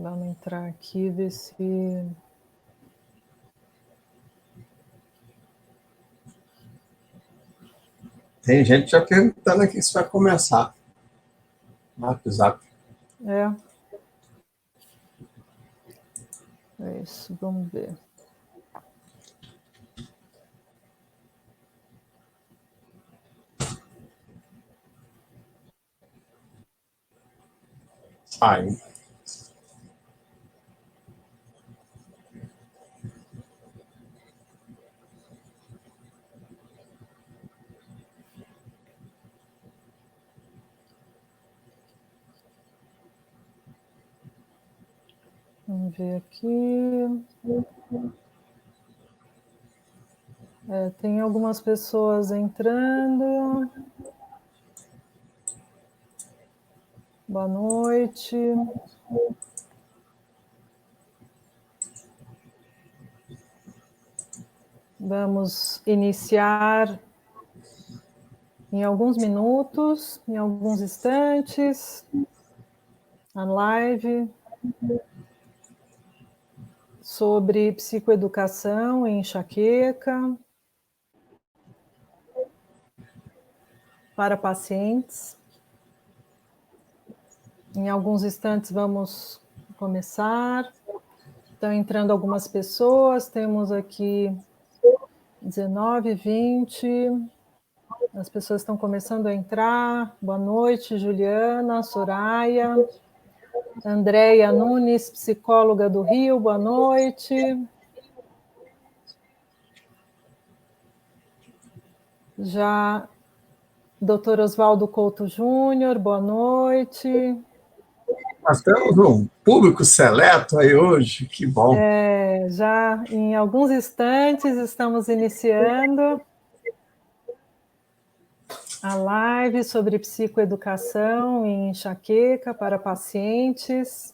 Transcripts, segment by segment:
Vamos entrar aqui, ver se... Tem gente já perguntando aqui se vai começar no WhatsApp. É isso, vamos ver. Sai. Vamos ver aqui. Tem algumas pessoas entrando. Boa noite. Vamos iniciar em alguns minutos, em alguns instantes, a live sobre psicoeducação e enxaqueca para pacientes. Em alguns instantes vamos começar. Estão entrando algumas pessoas, temos aqui 19, 20. As pessoas estão começando a entrar. Boa noite, Juliana, Soraya, Andréia Nunes, psicóloga do Rio, boa noite. Já Dr. Oswaldo Couto Júnior, boa noite. Nós temos um público seleto aí hoje, que bom. Já em alguns instantes estamos iniciando a live sobre psicoeducação e enxaqueca para pacientes,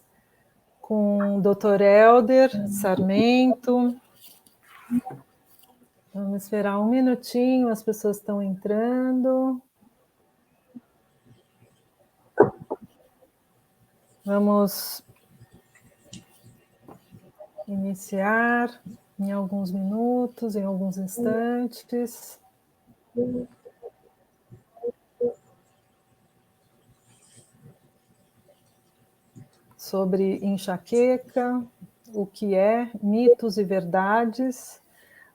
com o Dr. Helder Sarmento. Vamos esperar um minutinho, as pessoas estão entrando. Vamos iniciar em alguns minutos, em alguns instantes. Sobre enxaqueca, o que é, mitos e verdades.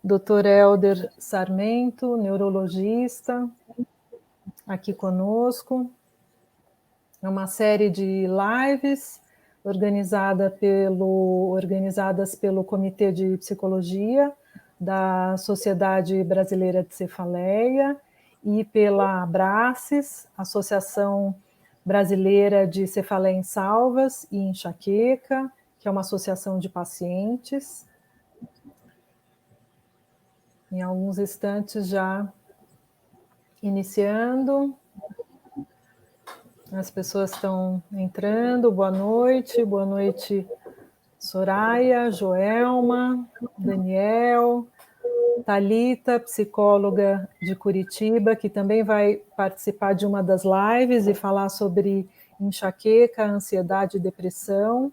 Dr. Helder Sarmento, neurologista, aqui conosco. É uma série de lives organizadas pelo Comitê de Psicologia da Sociedade Brasileira de Cefaleia e pela ABRACES, Associação Brasileira de Cefaleia em Salvas e Enxaqueca, que é uma associação de pacientes. Em alguns instantes já iniciando. As pessoas estão entrando. Boa noite, Soraya, Joelma, Daniel, Thalita, psicóloga de Curitiba, que também vai participar de uma das lives e falar sobre enxaqueca, ansiedade e depressão.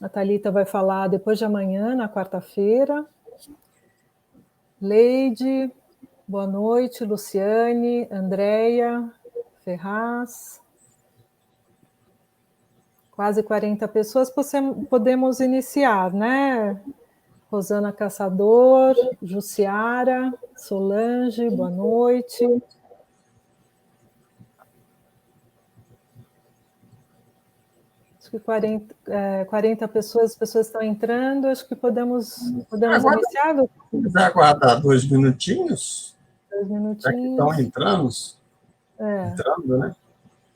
A Thalita vai falar depois de amanhã, na quarta-feira. Leide, boa noite, Luciane, Andréia, Ferraz. Quase 40 pessoas, podemos iniciar, né? Rosana Caçador, Jussiara, Solange, boa noite. Acho que 40 pessoas, as pessoas estão entrando, acho que podemos iniciar. Vai aguardar 2 minutinhos? 2 minutinhos. Já que estão entrando, né?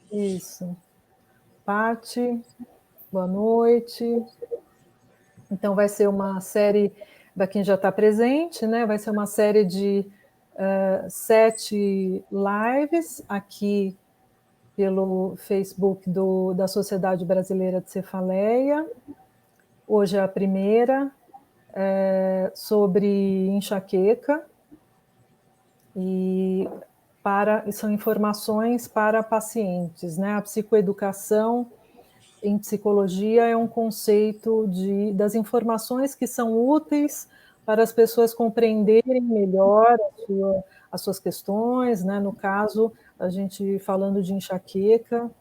Isso. Pati, boa noite. Então, vai ser uma série, para quem já está presente, né? Vai ser uma série de 7 lives aqui pelo Facebook da Sociedade Brasileira de Cefaleia. Hoje é a primeira, sobre enxaqueca, e são informações para pacientes, né? A psicoeducação em psicologia é um conceito das informações que são úteis para as pessoas compreenderem melhor as suas questões, né? No caso, a gente falando de enxaqueca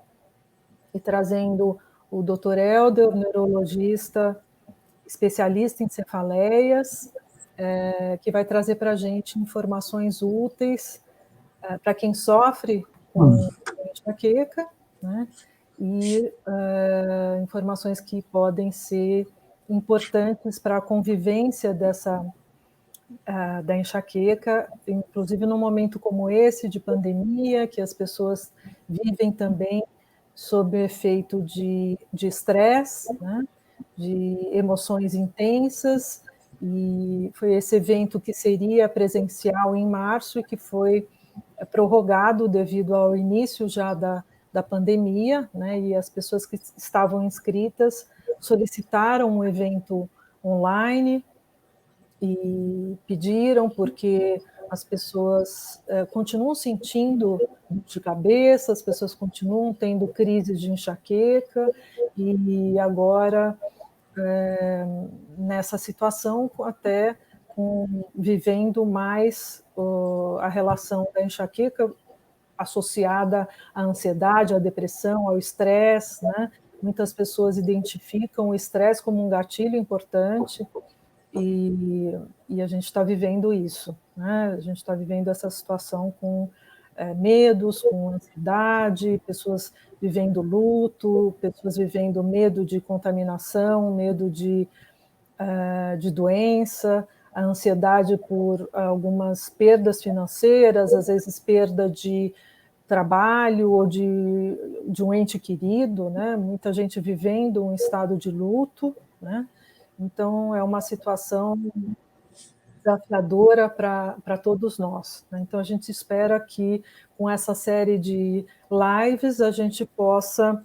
e trazendo o Dr. Helder, neurologista, especialista em cefaleias, que vai trazer para a gente informações úteis para quem sofre com enxaqueca, né? E informações que podem ser importantes para a convivência da enxaqueca, inclusive num momento como esse, de pandemia, que as pessoas vivem também sob efeito de estresse, né? De emoções intensas, e foi esse evento que seria presencial em março e que foi prorrogado devido ao início já da pandemia, né? E as pessoas que estavam inscritas solicitaram um evento online e pediram, porque as pessoas continuam sentindo dor de cabeça, as pessoas continuam tendo crises de enxaqueca, e agora, nessa situação, até vivendo mais a relação da enxaqueca associada à ansiedade, à depressão, ao estresse, né? Muitas pessoas identificam o estresse como um gatilho importante, e a gente está vivendo isso, né? A gente está vivendo essa situação com medos, com ansiedade, pessoas vivendo luto, pessoas vivendo medo de contaminação, medo de doença, a ansiedade por algumas perdas financeiras, às vezes perda de trabalho ou de um ente querido, né? Muita gente vivendo um estado de luto, né? Então, é uma situação desafiadora para todos nós, né? Então, a gente espera que, com essa série de lives, a gente possa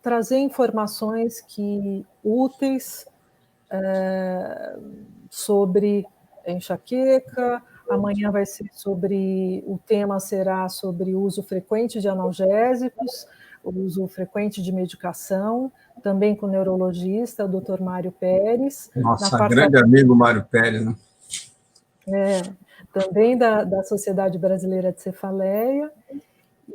trazer informações úteis sobre enxaqueca. Amanhã o tema será sobre o uso frequente de analgésicos, o uso frequente de medicação, também com o neurologista, o Dr. Mário Pérez. Nossa, grande amigo Mário Pérez, né? Também da Sociedade Brasileira de Cefaleia.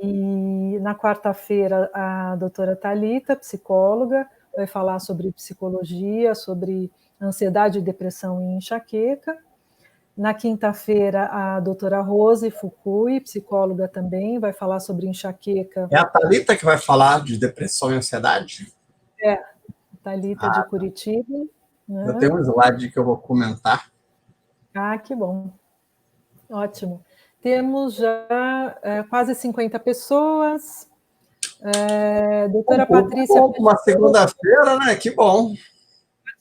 E na quarta-feira, a doutora Thalita, psicóloga, vai falar sobre psicologia, sobre ansiedade, depressão e enxaqueca. Na quinta-feira, a doutora Rose Fukui, psicóloga também, vai falar sobre enxaqueca. É a Thalita que vai falar de depressão e ansiedade? Thalita de Curitiba. Né? Eu tenho um slide que eu vou comentar. Que bom. Ótimo. Temos já quase 50 pessoas. Doutora Patrícia... Uma segunda-feira, né? Que bom.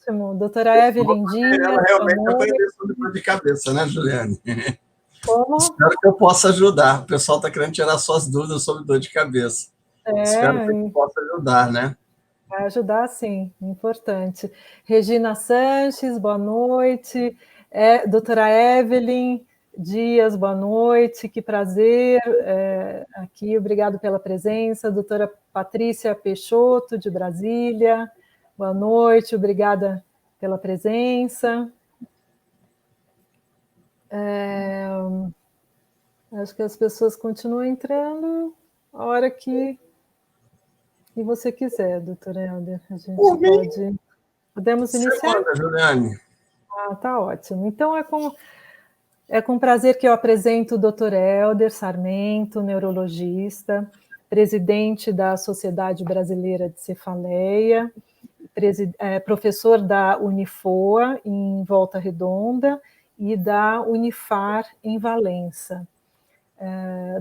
Ótimo. Doutora Evelyn Dias. Ela realmente aprendeu sobre dor de cabeça, né, Juliane? Como? Espero que eu possa ajudar. O pessoal está querendo tirar suas dúvidas sobre dor de cabeça. Espero que eu possa ajudar, né? Vai ajudar, sim. Importante. Regina Sanches, boa noite. Doutora Evelyn Dias, boa noite. Que prazer aqui. Obrigado pela presença. Doutora Patrícia Peixoto, de Brasília. Boa noite. Obrigada pela presença. Acho que as pessoas continuam entrando a hora que você quiser, doutora Helder. A gente podemos iniciar? Segunda, Juliane. Tá ótimo. Então, é com prazer que eu apresento o Dr. Helder Sarmento, neurologista, presidente da Sociedade Brasileira de Cefaleia, professor da Unifoa, em Volta Redonda, e da Unifar, em Valença.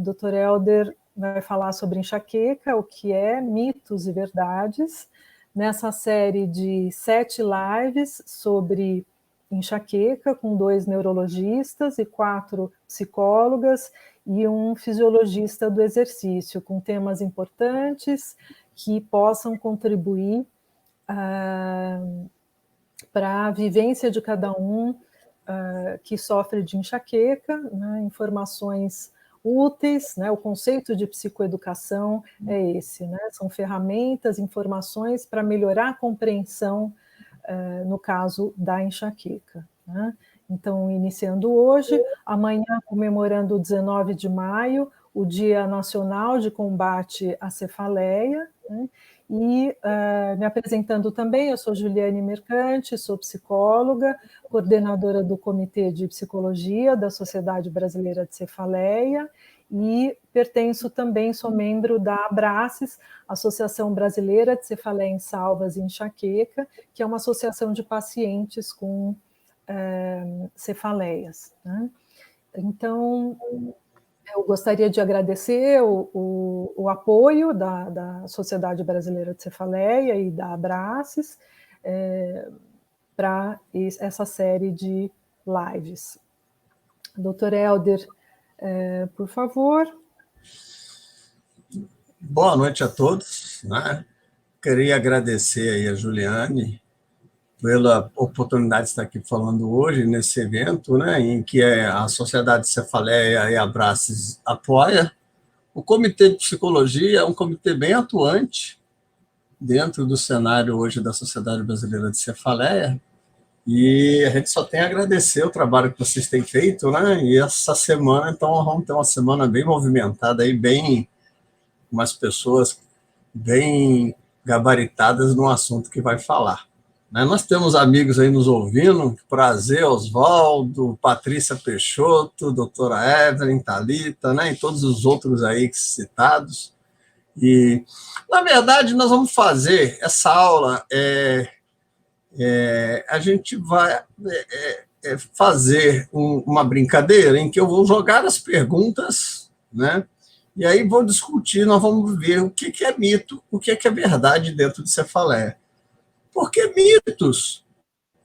Dr. Helder vai falar sobre enxaqueca, o que é, mitos e verdades, nessa série de 7 lives sobre enxaqueca, com 2 neurologistas e 4 psicólogas e um fisiologista do exercício, com temas importantes que possam contribuir para a vivência de cada um que sofre de enxaqueca, né, informações úteis, né? O conceito de psicoeducação é esse, né? São ferramentas, informações para melhorar a compreensão, no caso da enxaqueca, né? Então, iniciando hoje, amanhã comemorando o 19 de maio, o Dia Nacional de Combate à Cefaleia, né? E me apresentando também, eu sou Juliane Mercante, sou psicóloga, coordenadora do Comitê de Psicologia da Sociedade Brasileira de Cefaleia, e pertenço também, sou membro da Abraces, Associação Brasileira de Cefaleia em Salvas e Enxaqueca, que é uma associação de pacientes com cefaleias, né? Então, eu gostaria de agradecer o apoio da Sociedade Brasileira de Cefaleia e da Abraces para essa série de lives. Doutor Helder, por favor. Boa noite a todos, né? Queria agradecer aí a Juliane pela oportunidade de estar aqui falando hoje nesse evento, né, em que a Sociedade de Cefaleia e a Abraces apoia. O Comitê de Psicologia é um comitê bem atuante dentro do cenário hoje da Sociedade Brasileira de Cefaleia, e a gente só tem a agradecer o trabalho que vocês têm feito, né? E essa semana, então, vamos ter uma semana bem movimentada, aí, bem, umas pessoas bem gabaritadas no assunto que vai falar. Nós temos amigos aí nos ouvindo, prazer, Oswaldo, Patrícia Peixoto, doutora Evelyn, Thalita, né, e todos os outros aí citados. E, na verdade, nós vamos fazer essa aula, a gente vai fazer uma brincadeira em que eu vou jogar as perguntas, né, e aí vou discutir, nós vamos ver o que é mito, o que é verdade dentro de cefaleia. Porque mitos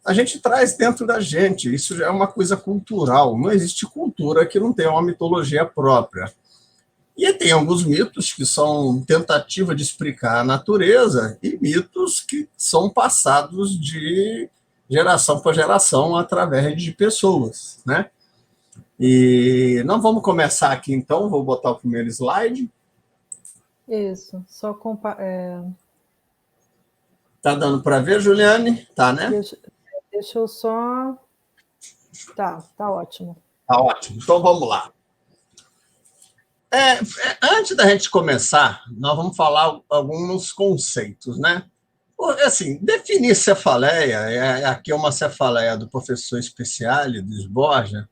a gente traz dentro da gente, isso já é uma coisa cultural, não existe cultura que não tenha uma mitologia própria. E tem alguns mitos que são tentativa de explicar a natureza e mitos que são passados de geração para geração através de pessoas, né? E nós vamos começar aqui, então, vou botar o primeiro slide. Isso, só Tá dando para ver, Juliane? Tá, né? Deixa eu só... Tá ótimo. Tá ótimo, então vamos lá. Antes da gente começar, nós vamos falar alguns conceitos, né? Assim, definir cefaleia, aqui é uma cefaleia do professor Specialides Borja,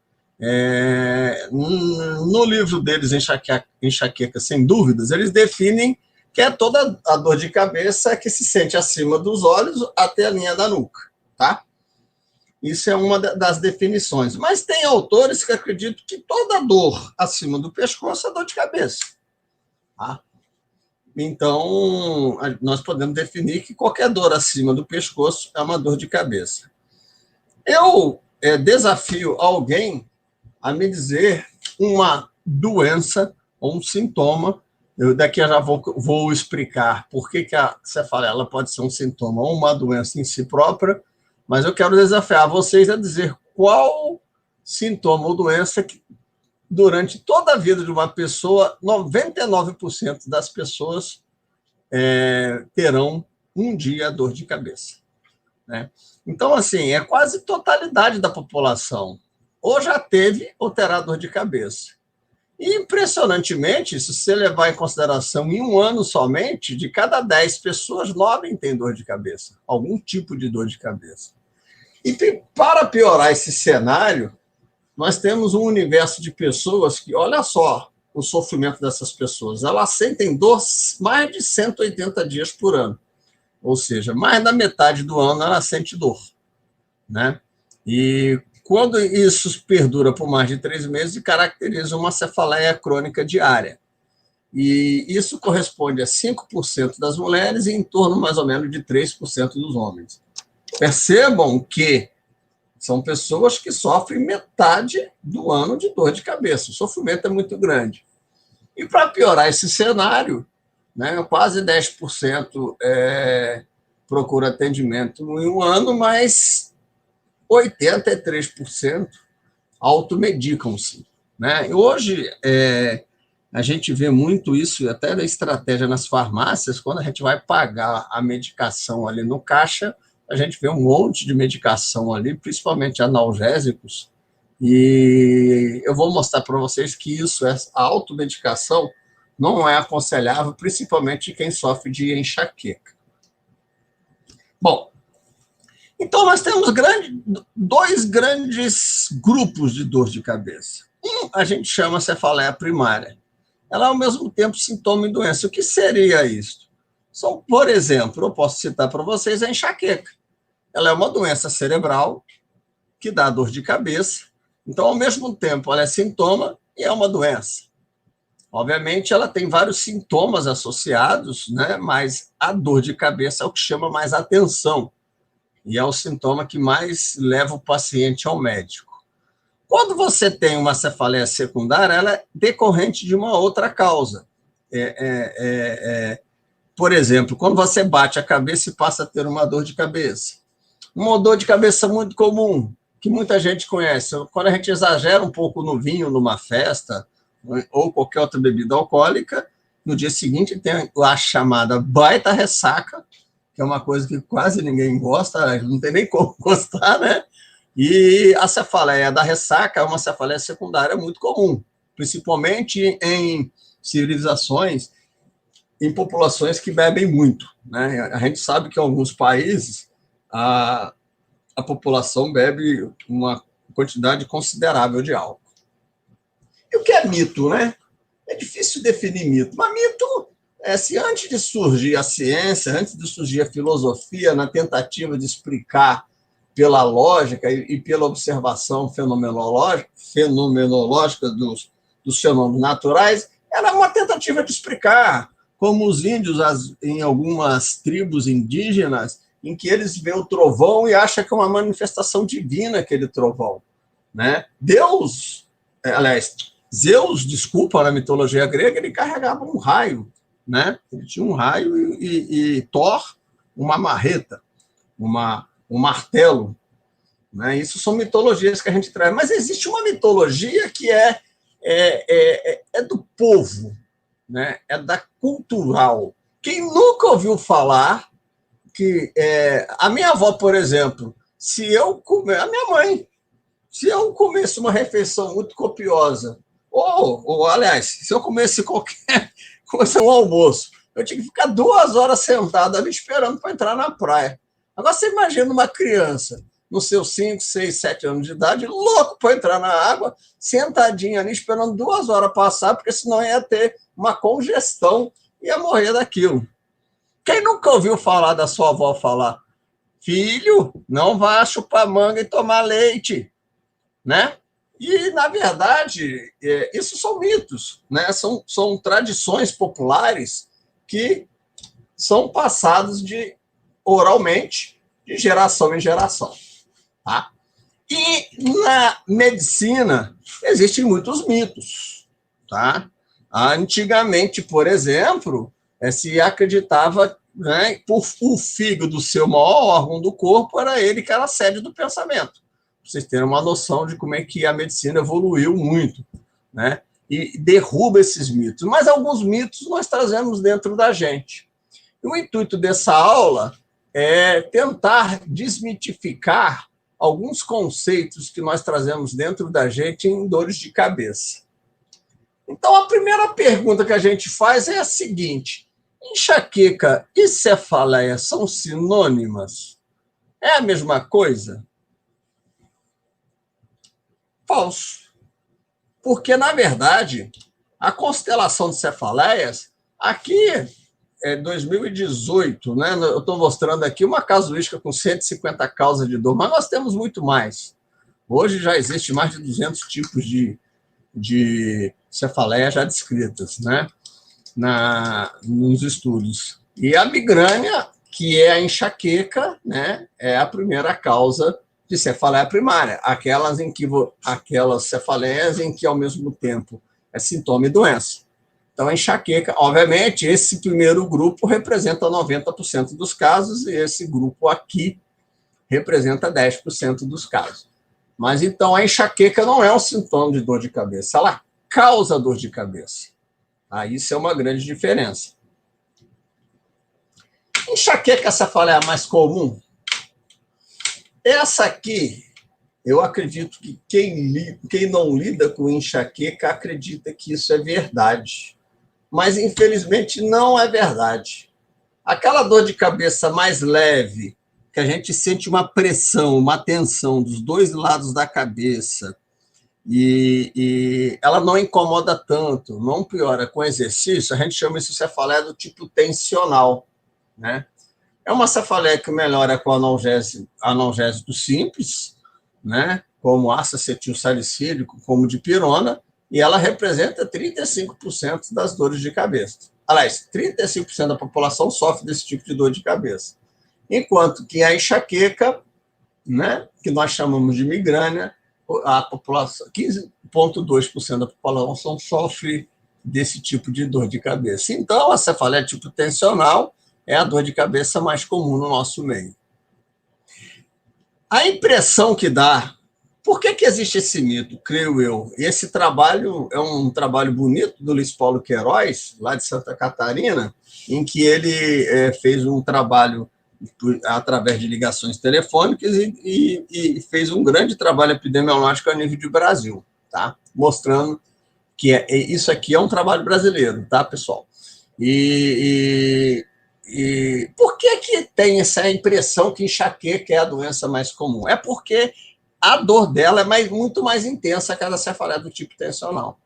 no livro deles, Enxaqueca Sem Dúvidas, eles definem que é toda a dor de cabeça que se sente acima dos olhos até a linha da nuca, tá? Isso é uma das definições. Mas tem autores que acreditam que toda dor acima do pescoço é dor de cabeça, tá? Então, nós podemos definir que qualquer dor acima do pescoço é uma dor de cabeça. Eu desafio alguém a me dizer uma doença ou um sintoma. Daqui eu já vou explicar por que a cefaleia ela pode ser um sintoma ou uma doença em si própria, mas eu quero desafiar vocês a dizer qual sintoma ou doença que, durante toda a vida de uma pessoa, 99% das pessoas terão um dia dor de cabeça, né? Então, assim, é quase totalidade da população ou já teve ou terá dor de cabeça. E, impressionantemente, se você levar em consideração em um ano somente, de cada 10 pessoas, 9 têm dor de cabeça, algum tipo de dor de cabeça. E para piorar esse cenário, nós temos um universo de pessoas que, olha só o sofrimento dessas pessoas, elas sentem dor mais de 180 dias por ano, ou seja, mais da metade do ano ela sente dor, né? E quando isso perdura por mais de 3 meses, caracteriza uma cefaleia crônica diária. E isso corresponde a 5% das mulheres e em torno mais ou menos de 3% dos homens. Percebam que são pessoas que sofrem metade do ano de dor de cabeça. O sofrimento é muito grande. E para piorar esse cenário, né, quase 10% procura atendimento em um ano, mas 83% automedicam-se, né? E hoje, a gente vê muito isso, até da estratégia nas farmácias, quando a gente vai pagar a medicação ali no caixa, a gente vê um monte de medicação ali, principalmente analgésicos, e eu vou mostrar para vocês que isso, essa automedicação, não é aconselhável, principalmente quem sofre de enxaqueca. Bom, então nós temos dois grandes grupos de dor de cabeça. Um a gente chama cefaleia primária. Ela é ao mesmo tempo sintoma e doença. O que seria isso? São, por exemplo, eu posso citar para vocês a enxaqueca. Ela é uma doença cerebral que dá dor de cabeça. Então, ao mesmo tempo, ela é sintoma e é uma doença. Obviamente, ela tem vários sintomas associados, né? Mas a dor de cabeça é o que chama mais atenção e é o sintoma que mais leva o paciente ao médico. Quando você tem uma cefaleia secundária, ela é decorrente de uma outra causa. Por exemplo, quando você bate a cabeça e passa a ter uma dor de cabeça. Uma dor de cabeça muito comum, que muita gente conhece. Quando a gente exagera um pouco no vinho, numa festa, ou qualquer outra bebida alcoólica, no dia seguinte tem a chamada baita ressaca, que é uma coisa que quase ninguém gosta, não tem nem como gostar, né? E a cefaleia da ressaca é uma cefaleia secundária muito comum, principalmente em civilizações, em populações que bebem muito, né? A gente sabe que em alguns países a população bebe uma quantidade considerável de álcool. E o que é mito, né? É difícil definir mito, mas mito é se antes de surgir a ciência, antes de surgir a filosofia, na tentativa de explicar pela lógica e pela observação fenomenológica dos fenômenos naturais, era uma tentativa de explicar como os índios, em algumas tribos indígenas, em que eles veem o trovão e acham que é uma manifestação divina aquele trovão, né? Zeus, desculpa, na mitologia grega, ele carregava um raio, né? Ele tinha um raio e Thor, uma marreta, um martelo, né? Isso são mitologias que a gente traz. Mas existe uma mitologia que é do povo, né? É da cultural. Quem nunca ouviu falar que a minha avó, por exemplo, a minha mãe, se eu comesse uma refeição muito copiosa, aliás, se eu comesse qualquer coisa, um almoço, eu tinha que ficar 2 horas sentado ali esperando para entrar na praia. Agora, você imagina uma criança, nos seus 5, 6, 7 anos de idade, louco para entrar na água, sentadinha ali, esperando 2 horas passar, porque senão ia ter uma congestão e ia morrer daquilo. Quem nunca ouviu falar da sua avó falar, filho, não vá chupar manga e tomar leite, né? E, na verdade, isso são mitos, né? São tradições populares que são passadas oralmente, de geração em geração. Tá? E na medicina existem muitos mitos. Tá? Antigamente, por exemplo, se acreditava, né, o fígado ser o maior órgão do corpo, era ele que era a sede do pensamento. Para vocês terem uma noção de como é que a medicina evoluiu muito, né? E derruba esses mitos. Mas alguns mitos nós trazemos dentro da gente. E o intuito dessa aula é tentar desmitificar alguns conceitos que nós trazemos dentro da gente em dores de cabeça. Então, a primeira pergunta que a gente faz é a seguinte: enxaqueca e cefaleia são sinônimas? É a mesma coisa? Falso. Porque, na verdade, a constelação de cefaleias, aqui é 2018, né? Eu estou mostrando aqui uma casuística com 150 causas de dor, mas nós temos muito mais. Hoje já existe mais de 200 tipos de cefaleia já descritas, né? Nos estudos. E a migrânia, que é a enxaqueca, né? É a primeira causa de cefaleia primária, aquelas cefaleias em que, ao mesmo tempo, é sintoma e doença. Então, a enxaqueca, obviamente, esse primeiro grupo representa 90% dos casos, e esse grupo aqui representa 10% dos casos. Mas então a enxaqueca não é um sintoma de dor de cabeça, ela causa dor de cabeça. Tá? Isso é uma grande diferença. Enxaqueca cefaleia mais comum? Essa aqui, eu acredito que quem não lida com enxaqueca acredita que isso é verdade. Mas, infelizmente, não é verdade. Aquela dor de cabeça mais leve, que a gente sente uma pressão, uma tensão dos dois lados da cabeça, e ela não incomoda tanto, não piora com exercício, a gente chama isso de cefaleia do tipo tensional, né? É uma cefaleia que melhora com analgésico simples, né? Como ácido acetilsalicílico, como dipirona, e ela representa 35% das dores de cabeça. Aliás, 35% da população sofre desse tipo de dor de cabeça. Enquanto que a enxaqueca, né, que nós chamamos de migrânia, a população, 15,2% da população sofre desse tipo de dor de cabeça. Então, a cefaleia tipo tensional é a dor de cabeça mais comum no nosso meio. A impressão que dá, por que existe esse mito, creio eu? E esse trabalho é um trabalho bonito do Luiz Paulo Queiroz, lá de Santa Catarina, em que ele fez um trabalho através de ligações telefônicas e fez um grande trabalho epidemiológico a nível de Brasil, tá? Mostrando que isso aqui é um trabalho brasileiro, tá, pessoal? E por que tem essa impressão que enxaqueca é a doença mais comum? É porque a dor dela é muito mais intensa que a da cefaleia do tipo tensional.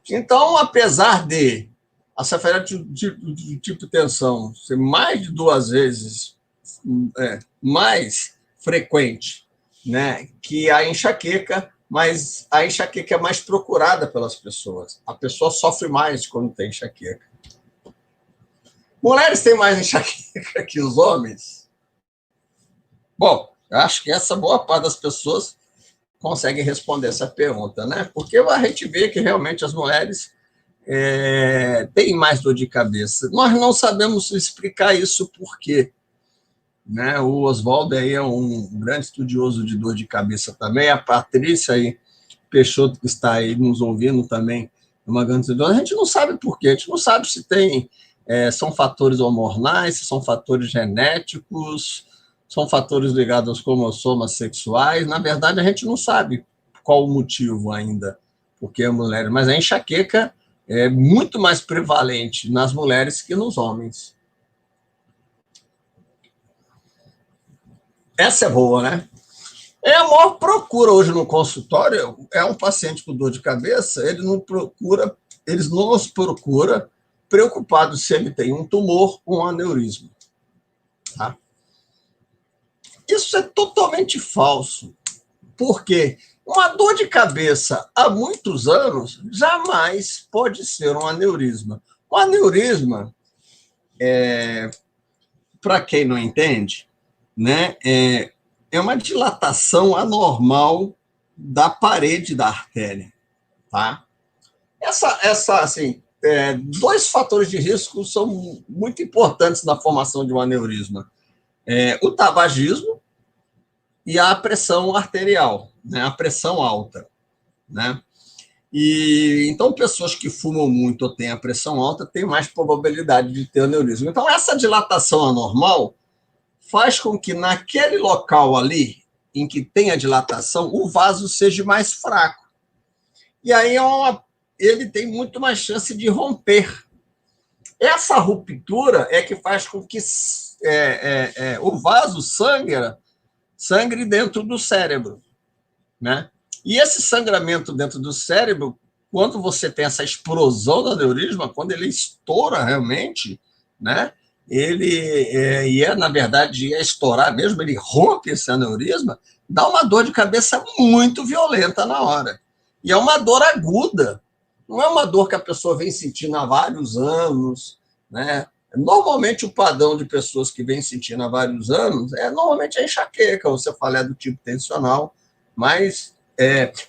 Então, apesar de a cefaleia do tipo tensão ser mais de 2 vezes mais frequente, né, que a enxaqueca, mas a enxaqueca é mais procurada pelas pessoas. A pessoa sofre mais quando tem enxaqueca. Mulheres têm mais enxaqueca que os homens? Bom, eu acho que essa boa parte das pessoas consegue responder essa pergunta, né? Porque a gente vê que realmente as mulheres têm mais dor de cabeça. Nós não sabemos explicar isso por quê. Né? O Oswaldo aí é um grande estudioso de dor de cabeça também, a Patrícia aí, Peixoto, que está aí nos ouvindo também, é uma grande estudiosa. A gente não sabe por quê, a gente não sabe se são fatores hormonais, se são fatores genéticos, são fatores ligados aos cromossomas sexuais. Na verdade, a gente não sabe qual o motivo ainda, porque a mulher, mas a enxaqueca é muito mais prevalente nas mulheres que nos homens. Essa é boa, né? É a maior procura hoje no consultório, é um paciente com dor de cabeça, ele nos procura preocupado se ele tem um tumor ou um aneurisma. Tá? Isso é totalmente falso, porque uma dor de cabeça há muitos anos jamais pode ser um aneurisma. O aneurisma, para quem não entende, né, é uma dilatação anormal da parede da artéria. Tá? Assim, 2 fatores de risco são muito importantes na formação de um aneurisma. O tabagismo e a pressão arterial, né, a pressão alta. Né? Então, pessoas que fumam muito ou têm a pressão alta têm mais probabilidade de ter aneurisma. Então, essa dilatação anormal faz com que naquele local ali, em que tem a dilatação, o vaso seja mais fraco. E aí ele tem muito mais chance de romper. Essa ruptura é que faz com que o vaso sangre dentro do cérebro. Né? E esse sangramento dentro do cérebro, quando você tem essa explosão do aneurisma, quando ele estoura realmente, né? Na verdade, ia estourar mesmo, ele rompe esse aneurisma, dá uma dor de cabeça muito violenta na hora. E é uma dor aguda, não é uma dor que a pessoa vem sentindo há vários anos. Né? Normalmente, o padrão de pessoas que vem sentindo há vários anos normalmente a enxaqueca, ou cefaleia do tipo tensional, mas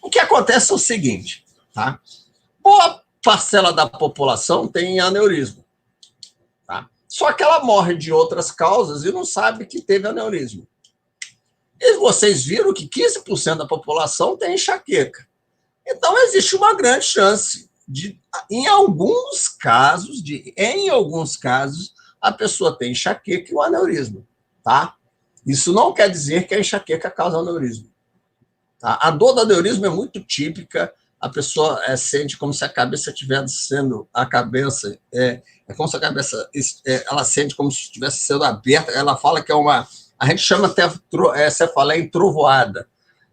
o que acontece é o seguinte, tá? Boa parcela da população tem aneurisma. Tá? Só que ela morre de outras causas e não sabe que teve aneurisma. E vocês viram que 15% da população tem enxaqueca. Então, existe uma grande chance de, em alguns casos, a pessoa tem enxaqueca e o aneurisma, tá? Isso não quer dizer que a enxaqueca causa aneurisma. Tá? A dor do aneurisma é muito típica, a pessoa sente como se a cabeça estivesse sendo, é como se a cabeça, ela sente como se estivesse sendo aberta, ela fala que a gente chama até cefaleia entrovoada,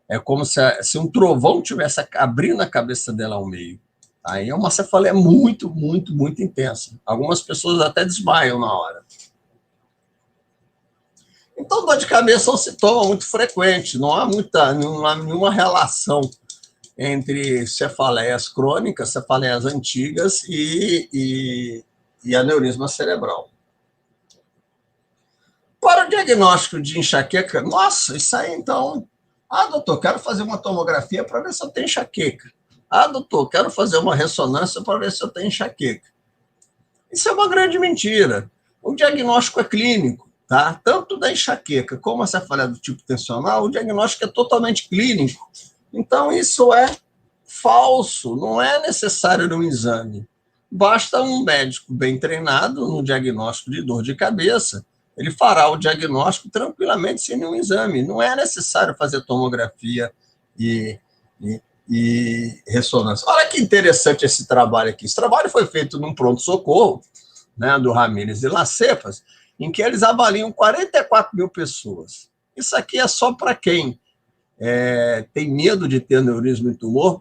é como se um trovão estivesse abrindo a cabeça dela ao meio. Aí é uma cefaleia muito, muito, muito intensa. Algumas pessoas até desmaiam na hora. Então, dor de cabeça é um sintoma muito frequente, não há nenhuma relação entre cefaleias crônicas, cefaleias antigas e aneurisma cerebral. Para o diagnóstico de enxaqueca, nossa, isso aí então. Ah, doutor, quero fazer uma tomografia para ver se eu tenho enxaqueca. Ah, doutor, quero fazer uma ressonância para ver se eu tenho enxaqueca. Isso é uma grande mentira. O diagnóstico é clínico, tá? Tanto da enxaqueca como a cefaleia do tipo tensional, o diagnóstico é totalmente clínico. Então, isso é falso, não é necessário um exame. Basta um médico bem treinado no diagnóstico de dor de cabeça, ele fará o diagnóstico tranquilamente sem nenhum exame. Não é necessário fazer tomografia e, e ressonância. Olha que interessante esse trabalho aqui. Esse trabalho foi feito num pronto-socorro, né, do Ramírez e Las Cepas, em que eles avaliam 44 mil pessoas. Isso aqui é só para quem tem medo de ter aneurisma e tumor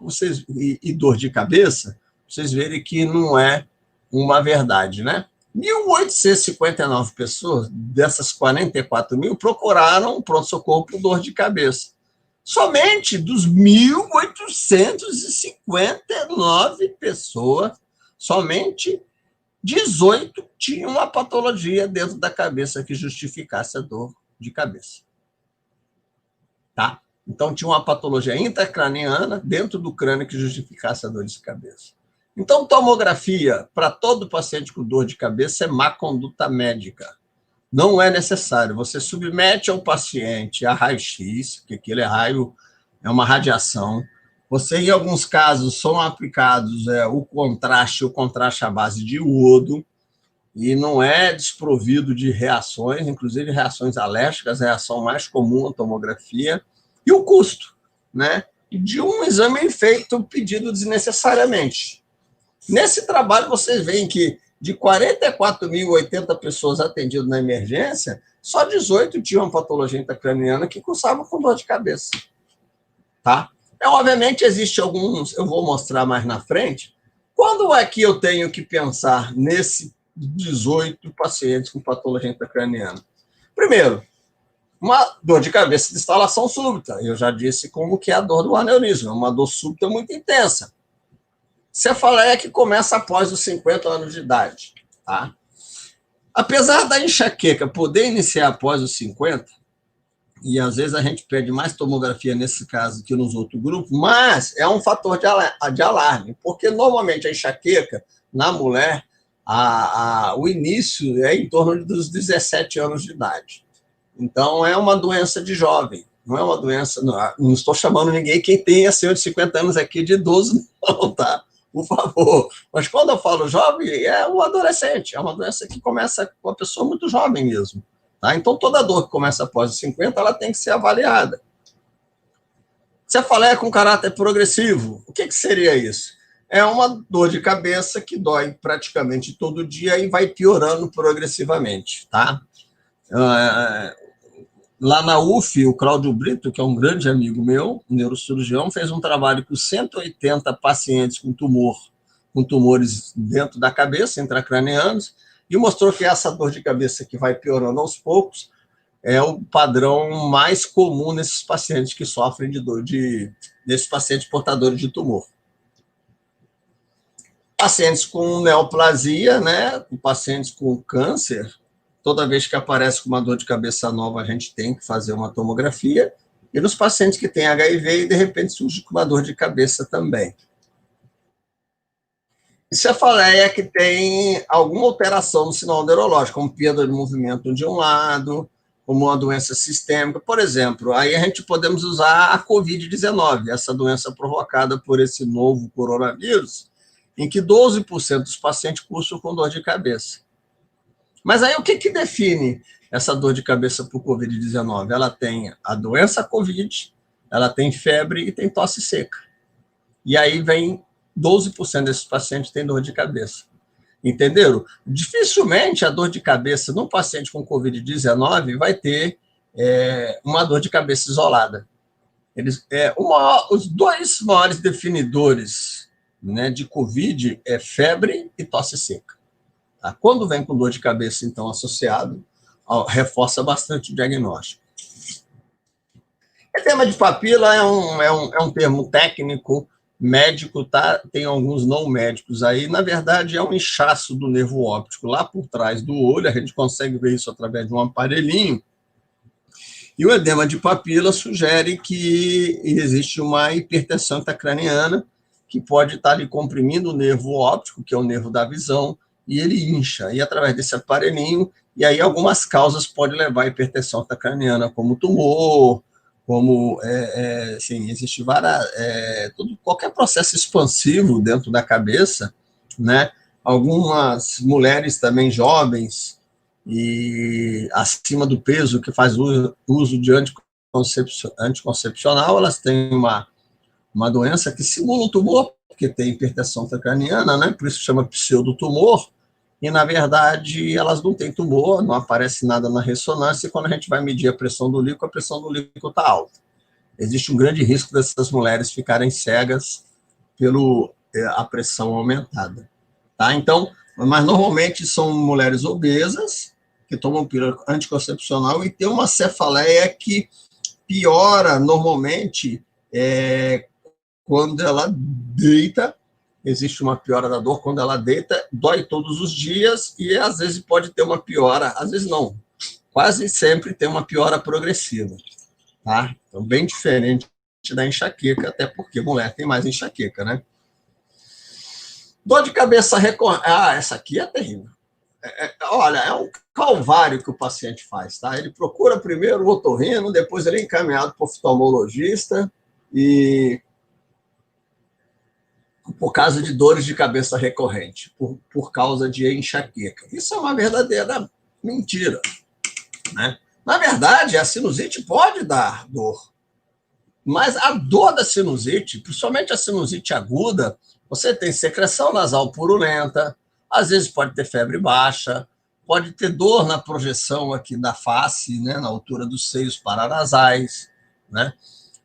e dor de cabeça, vocês verem que não é uma verdade, né? 1.859 pessoas, dessas 44 mil, procuraram um pronto-socorro por dor de cabeça. Somente dos 1.859 pessoas, somente 18 tinham uma patologia dentro da cabeça que justificasse a dor de cabeça. Tá? Então, tinha uma patologia intracraniana dentro do crânio que justificasse a dor de cabeça. Então, tomografia para todo paciente com dor de cabeça é má conduta médica. Não é necessário. Você submete ao paciente a raio-x, que aquele é uma radiação. Você, em alguns casos, são aplicados o contraste à base de iodo, e não é desprovido de reações, inclusive reações alérgicas, a reação mais comum à tomografia, e o custo, né, de um exame feito pedido desnecessariamente. Nesse trabalho, vocês veem que de 44.080 pessoas atendidas na emergência, só 18 tinham patologia intracraniana que cursavam com dor de cabeça. Tá? Obviamente, existe alguns, eu vou mostrar mais na frente. Quando é que eu tenho que pensar nesse 18 pacientes com patologia intracraniana? Primeiro, uma dor de cabeça de instalação súbita. Eu já disse como que é a dor do aneurisma, uma dor súbita muito intensa. Cefaleia que começa após os 50 anos de idade. Tá? Apesar da enxaqueca poder iniciar após os 50, e às vezes a gente pede mais tomografia nesse caso que nos outros grupos, mas é um fator de alarme, porque normalmente a enxaqueca, na mulher, o início é em torno dos 17 anos de idade. Então, é uma doença de jovem, não é uma doença... Não estou chamando ninguém, quem tem acima de 50 anos aqui de idoso, não, tá? Por favor. Mas quando eu falo jovem, é um adolescente, é uma doença que começa com uma pessoa muito jovem mesmo. Tá? Então, toda dor que começa após os 50, ela tem que ser avaliada. Cefaleia com caráter progressivo, o que seria isso? É uma dor de cabeça que dói praticamente todo dia e vai piorando progressivamente. Tá? Lá na UF, o Cláudio Brito, que é um grande amigo meu, neurocirurgião, fez um trabalho com 180 pacientes com tumores dentro da cabeça, intracranianos, e mostrou que essa dor de cabeça que vai piorando aos poucos é o padrão mais comum nesses pacientes que sofrem desses pacientes portadores de tumor. Pacientes com neoplasia, né, pacientes com câncer, toda vez que aparece com uma dor de cabeça nova, a gente tem que fazer uma tomografia. E nos pacientes que têm HIV, e de repente surge com uma dor de cabeça também. E cefaleia que tem alguma alteração no sinal neurológico, como perda de movimento de um lado, como uma doença sistêmica. Por exemplo, aí a gente podemos usar a Covid-19, essa doença provocada por esse novo coronavírus, em que 12% dos pacientes cursam com dor de cabeça. Mas aí o que define essa dor de cabeça por Covid-19? Ela tem a doença Covid, ela tem febre e tem tosse seca. E aí vem 12% desses pacientes têm dor de cabeça. Entenderam? Dificilmente a dor de cabeça num paciente com Covid-19 vai ter uma dor de cabeça isolada. Os dois maiores definidores, né, de Covid é febre e tosse seca. Tá? Quando vem com dor de cabeça, então, associado, reforça bastante o diagnóstico. Edema de papila é um termo técnico, médico, tá? Tem alguns não médicos aí. Na verdade, é um inchaço do nervo óptico lá por trás do olho. A gente consegue ver isso através de um aparelhinho. E o edema de papila sugere que existe uma hipertensão intracraniana que pode estar ali comprimindo o nervo óptico, que é o nervo da visão, e ele incha. E através desse aparelhinho, e aí algumas causas podem levar à hipertensão intracraniana, como tumor, como, assim, existe qualquer processo expansivo dentro da cabeça, né? Algumas mulheres também jovens e acima do peso que faz uso de anticoncepcional, elas têm uma doença que simula um tumor, porque tem hipertensão intracraniana, né? Por isso chama pseudotumor, e, na verdade, elas não têm tumor, não aparece nada na ressonância, e quando a gente vai medir a pressão do líquido, a pressão do líquido está alta. Existe um grande risco dessas mulheres ficarem cegas pela a pressão aumentada. Tá? Então, mas normalmente são mulheres obesas, que tomam pílula anticoncepcional e tem uma cefaleia que piora normalmente quando ela deita. Existe uma piora da dor quando ela deita, dói todos os dias e às vezes pode ter uma piora, às vezes não, quase sempre tem uma piora progressiva. Tá? Então, bem diferente da enxaqueca, até porque mulher tem mais enxaqueca, né? Dor de cabeça recorrente. Essa aqui é terrível. Olha, é um calvário que o paciente faz, tá? Ele procura primeiro o otorrino, depois ele é encaminhado para o oftalmologista e por causa de dores de cabeça recorrente, por causa de enxaqueca. Isso é uma verdadeira mentira, né? Na verdade, a sinusite pode dar dor, mas a dor da sinusite, principalmente a sinusite aguda, você tem secreção nasal purulenta, às vezes pode ter febre baixa, pode ter dor na projeção aqui da face, né, na altura dos seios paranasais, né?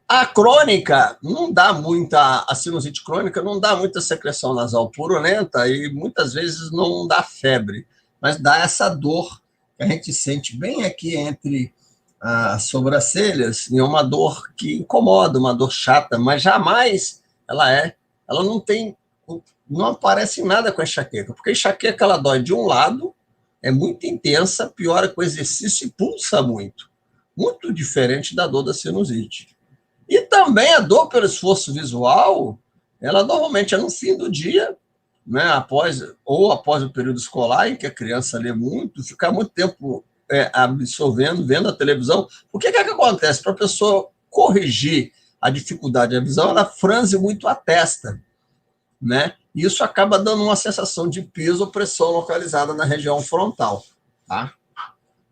A crônica não dá muita, a sinusite crônica não dá muita secreção nasal purulenta e muitas vezes não dá febre, mas dá essa dor que a gente sente bem aqui entre as sobrancelhas, e é uma dor que incomoda, uma dor chata, mas jamais ela não aparece em nada com a enxaqueca, porque a enxaqueca ela dói de um lado, é muito intensa, piora com o exercício e pulsa muito, muito diferente da dor da sinusite. E também a dor pelo esforço visual, ela normalmente é no fim do dia, né, após o período escolar, em que a criança lê muito, ficar muito tempo absorvendo, vendo a televisão. O que acontece? Para a pessoa corrigir a dificuldade da visão, ela franze muito a testa, né? E isso acaba dando uma sensação de peso ou pressão localizada na região frontal, tá?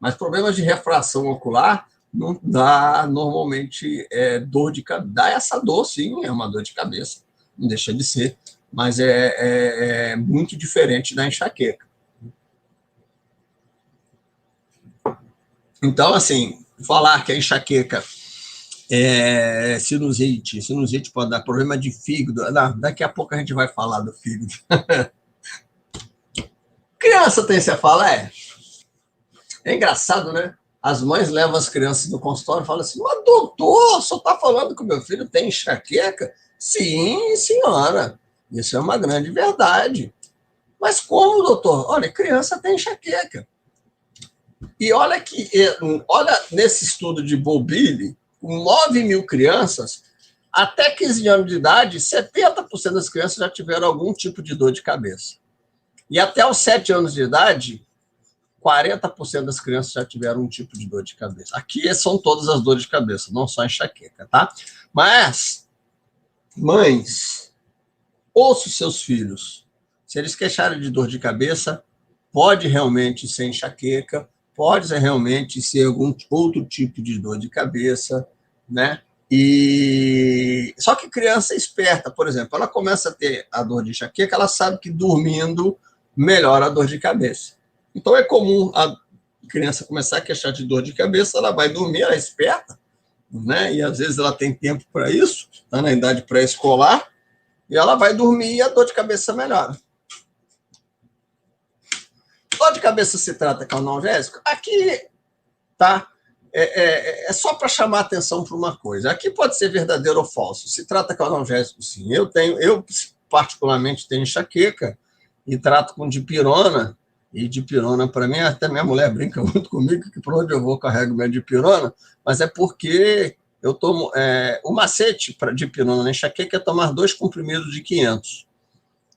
Mas problemas de refração ocular não dá normalmente dor de cabeça. Dá essa dor, sim, é uma dor de cabeça, não deixa de ser, mas é muito diferente da enxaqueca. Então, assim, falar que a enxaqueca é sinusite pode dar problema de fígado. Não, daqui a pouco a gente vai falar do fígado. Criança tem cefaleia? É engraçado, né? As mães levam as crianças no consultório e falam assim: mas doutor, só está falando que o meu filho tem enxaqueca? Sim, senhora. Isso é uma grande verdade. Mas como, doutor? Olha, criança tem enxaqueca. E olha nesse estudo de Bobili, com 9.000 crianças, até 15 anos de idade, 70% das crianças já tiveram algum tipo de dor de cabeça. E até os 7 anos de idade, 40% das crianças já tiveram um tipo de dor de cabeça. Aqui são todas as dores de cabeça, não só enxaqueca, tá? Mas, mães, ouça os seus filhos. Se eles queixarem de dor de cabeça, pode realmente ser enxaqueca, pode realmente ser algum outro tipo de dor de cabeça, né? Só que criança é esperta, por exemplo, ela começa a ter a dor de enxaqueca, ela sabe que dormindo melhora a dor de cabeça. Então é comum a criança começar a queixar de dor de cabeça, ela vai dormir, ela é esperta, né? E às vezes ela tem tempo para isso, está na idade pré-escolar, e ela vai dormir e a dor de cabeça melhora. Dor de cabeça se trata com analgésico? Aqui, tá? É só para chamar atenção para uma coisa. Aqui pode ser verdadeiro ou falso. Se trata com analgésico, sim. Eu particularmente tenho enxaqueca e trato com dipirona. E dipirona, para mim, até minha mulher brinca muito comigo, que por onde eu vou carrego minha dipirona, mas é porque eu tomo. O macete para dipirona na enxaqueca é tomar 2 comprimidos de 500.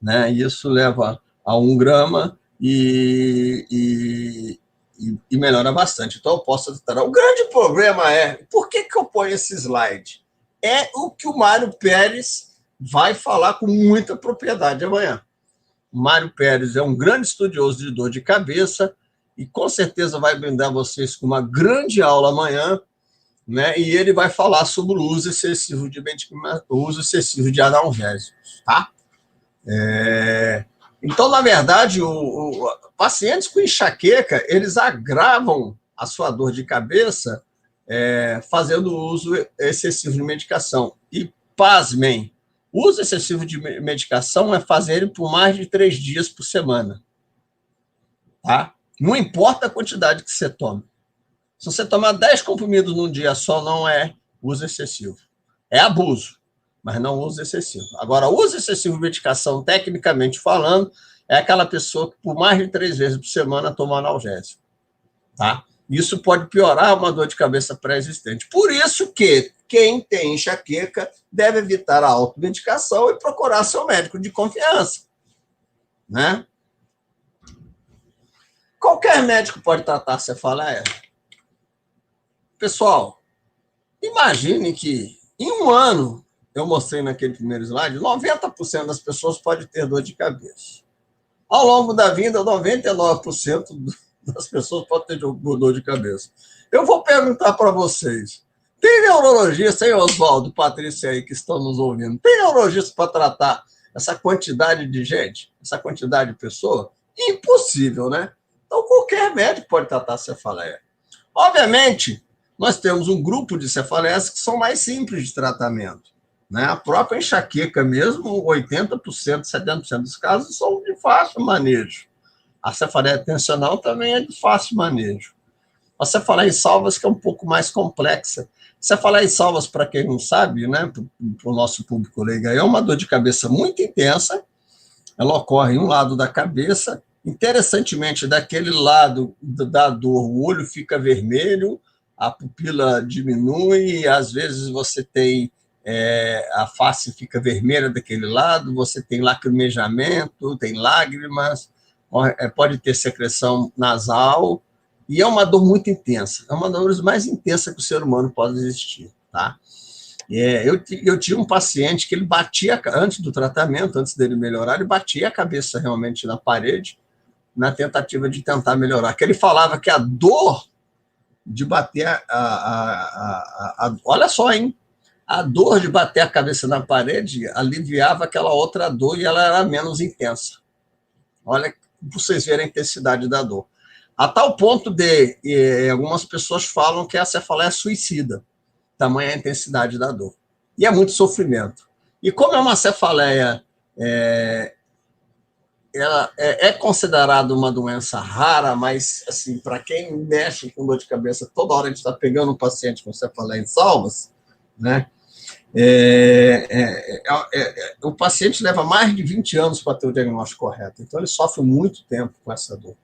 Né? E isso leva a 1 grama e melhora bastante. Então, eu posso tratar. O grande problema é, por que eu ponho esse slide? É o que o Mário Pérez vai falar com muita propriedade amanhã. O Mário Pérez é um grande estudioso de dor de cabeça e com certeza vai brindar vocês com uma grande aula amanhã, né? E ele vai falar sobre o uso excessivo de medicamentos, o uso excessivo de analgésicos, tá? Então, na verdade, pacientes com enxaqueca, eles agravam a sua dor de cabeça fazendo uso excessivo de medicação. E, pasmem, o uso excessivo de medicação é fazer ele por mais de 3 dias por semana. Tá? Não importa a quantidade que você tome. Se você tomar 10 comprimidos num dia só, não é uso excessivo. É abuso, mas não uso excessivo. Agora, uso excessivo de medicação, tecnicamente falando, é aquela pessoa que por mais de 3 vezes por semana toma analgésico. Tá? Isso pode piorar uma dor de cabeça pré-existente. Por isso que quem tem enxaqueca deve evitar a automedicação e procurar seu médico de confiança. Né? Qualquer médico pode tratar a cefaleia. Pessoal, imagine que em 1 ano, eu mostrei naquele primeiro slide, 90% das pessoas podem ter dor de cabeça. Ao longo da vida, 99% das pessoas podem ter dor de cabeça. Eu vou perguntar para vocês, tem neurologista, hein, Oswaldo, Patrícia aí, que estão nos ouvindo, tem neurologista para tratar essa quantidade de gente, essa quantidade de pessoa? Impossível, né? Então, qualquer médico pode tratar a cefaleia. Obviamente, nós temos um grupo de cefaleias que são mais simples de tratamento. Né? A própria enxaqueca mesmo, 80%, 70% dos casos são de fácil manejo. A cefaleia tensional também é de fácil manejo. A cefaleia em salvas, que é um pouco mais complexa. Cefaleia em salvas, para quem não sabe, né, para o nosso público leigo, é uma dor de cabeça muito intensa. Ela ocorre em um lado da cabeça. Interessantemente, daquele lado da dor, o olho fica vermelho, a pupila diminui, e às vezes você tem a face fica vermelha daquele lado, você tem lacrimejamento, tem lágrimas, pode ter secreção nasal, e é uma dor muito intensa, é uma das dores mais intensas que o ser humano pode existir. Tá? Eu tinha um paciente que ele batia, antes do tratamento, antes dele melhorar, ele batia a cabeça realmente na parede, na tentativa de tentar melhorar, que ele falava que a dor de bater olha só, hein? A dor de bater a cabeça na parede aliviava aquela outra dor e ela era menos intensa. Olha, para vocês verem a intensidade da dor. A tal ponto de algumas pessoas falam que a cefaleia é suicida, tamanha a intensidade da dor. E é muito sofrimento. E como é uma cefaleia, ela é considerada uma doença rara, mas, assim, para quem mexe com dor de cabeça, toda hora a gente está pegando um paciente com cefaleia em salvas, né? O paciente leva mais de 20 anos para ter o diagnóstico correto, então ele sofre muito tempo com essa dor.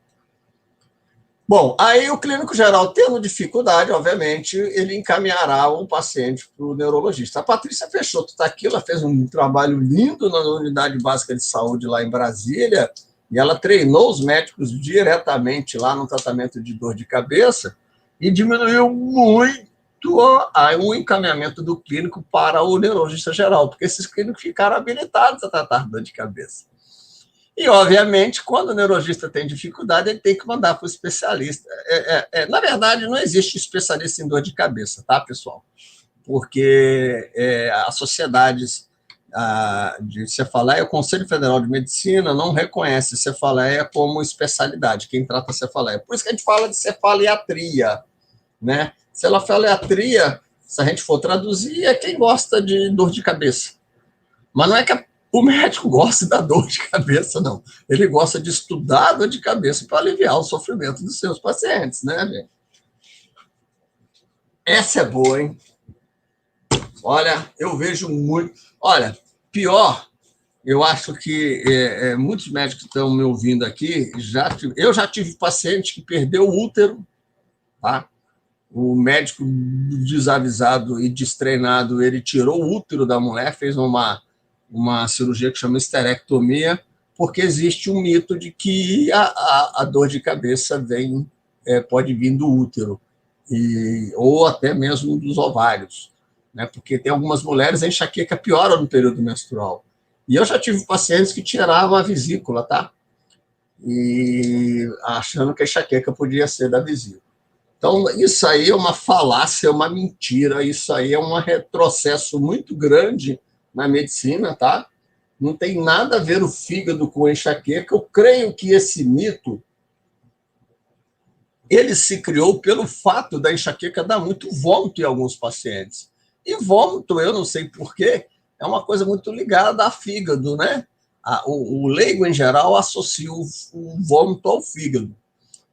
Bom, aí o clínico geral, tendo dificuldade, obviamente, ele encaminhará o paciente para o neurologista. A Patrícia Peixoto está aqui, ela fez um trabalho lindo na unidade básica de saúde lá em Brasília, E ela treinou os médicos diretamente lá no tratamento de dor de cabeça e diminuiu muito o encaminhamento do clínico para o neurologista geral, porque esses clínicos ficaram habilitados a tratar dor de cabeça. E, obviamente, quando o neurologista tem dificuldade, ele tem que mandar para o especialista. Na verdade, não existe especialista em dor de cabeça, tá, pessoal? Porque as sociedades de cefaleia, o Conselho Federal de Medicina não reconhece cefaleia como especialidade, quem trata cefaleia. Por isso que a gente fala de cefaliatria, né? Cefaliatria, se a gente for traduzir, é quem gosta de dor de cabeça. Mas não é que o médico gosta da dor de cabeça, não. Ele gosta de estudar a dor de cabeça para aliviar o sofrimento dos seus pacientes, né, gente? Essa é boa, hein? Olha, eu vejo muito... Olha, pior, eu acho que muitos médicos que estão me ouvindo aqui, eu já tive paciente que perdeu o útero, tá? O médico desavisado e destreinado, ele tirou o útero da mulher, fez uma cirurgia que chama esterectomia, porque existe um mito de que a dor de cabeça pode vir do útero, ou até mesmo dos ovários, né? Porque tem algumas mulheres, a enxaqueca piora no período menstrual. E eu já tive pacientes que tiravam a vesícula, tá? E achando que a enxaqueca podia ser da vesícula. Então, isso aí é uma falácia, é uma mentira, isso aí é um retrocesso muito grande na medicina, tá? Não tem nada a ver o fígado com a enxaqueca. Eu creio que esse mito ele se criou pelo fato da enxaqueca dar muito vômito em alguns pacientes. E vômito, eu não sei porquê, é uma coisa muito ligada ao fígado, né? O leigo, em geral, associa o vômito ao fígado,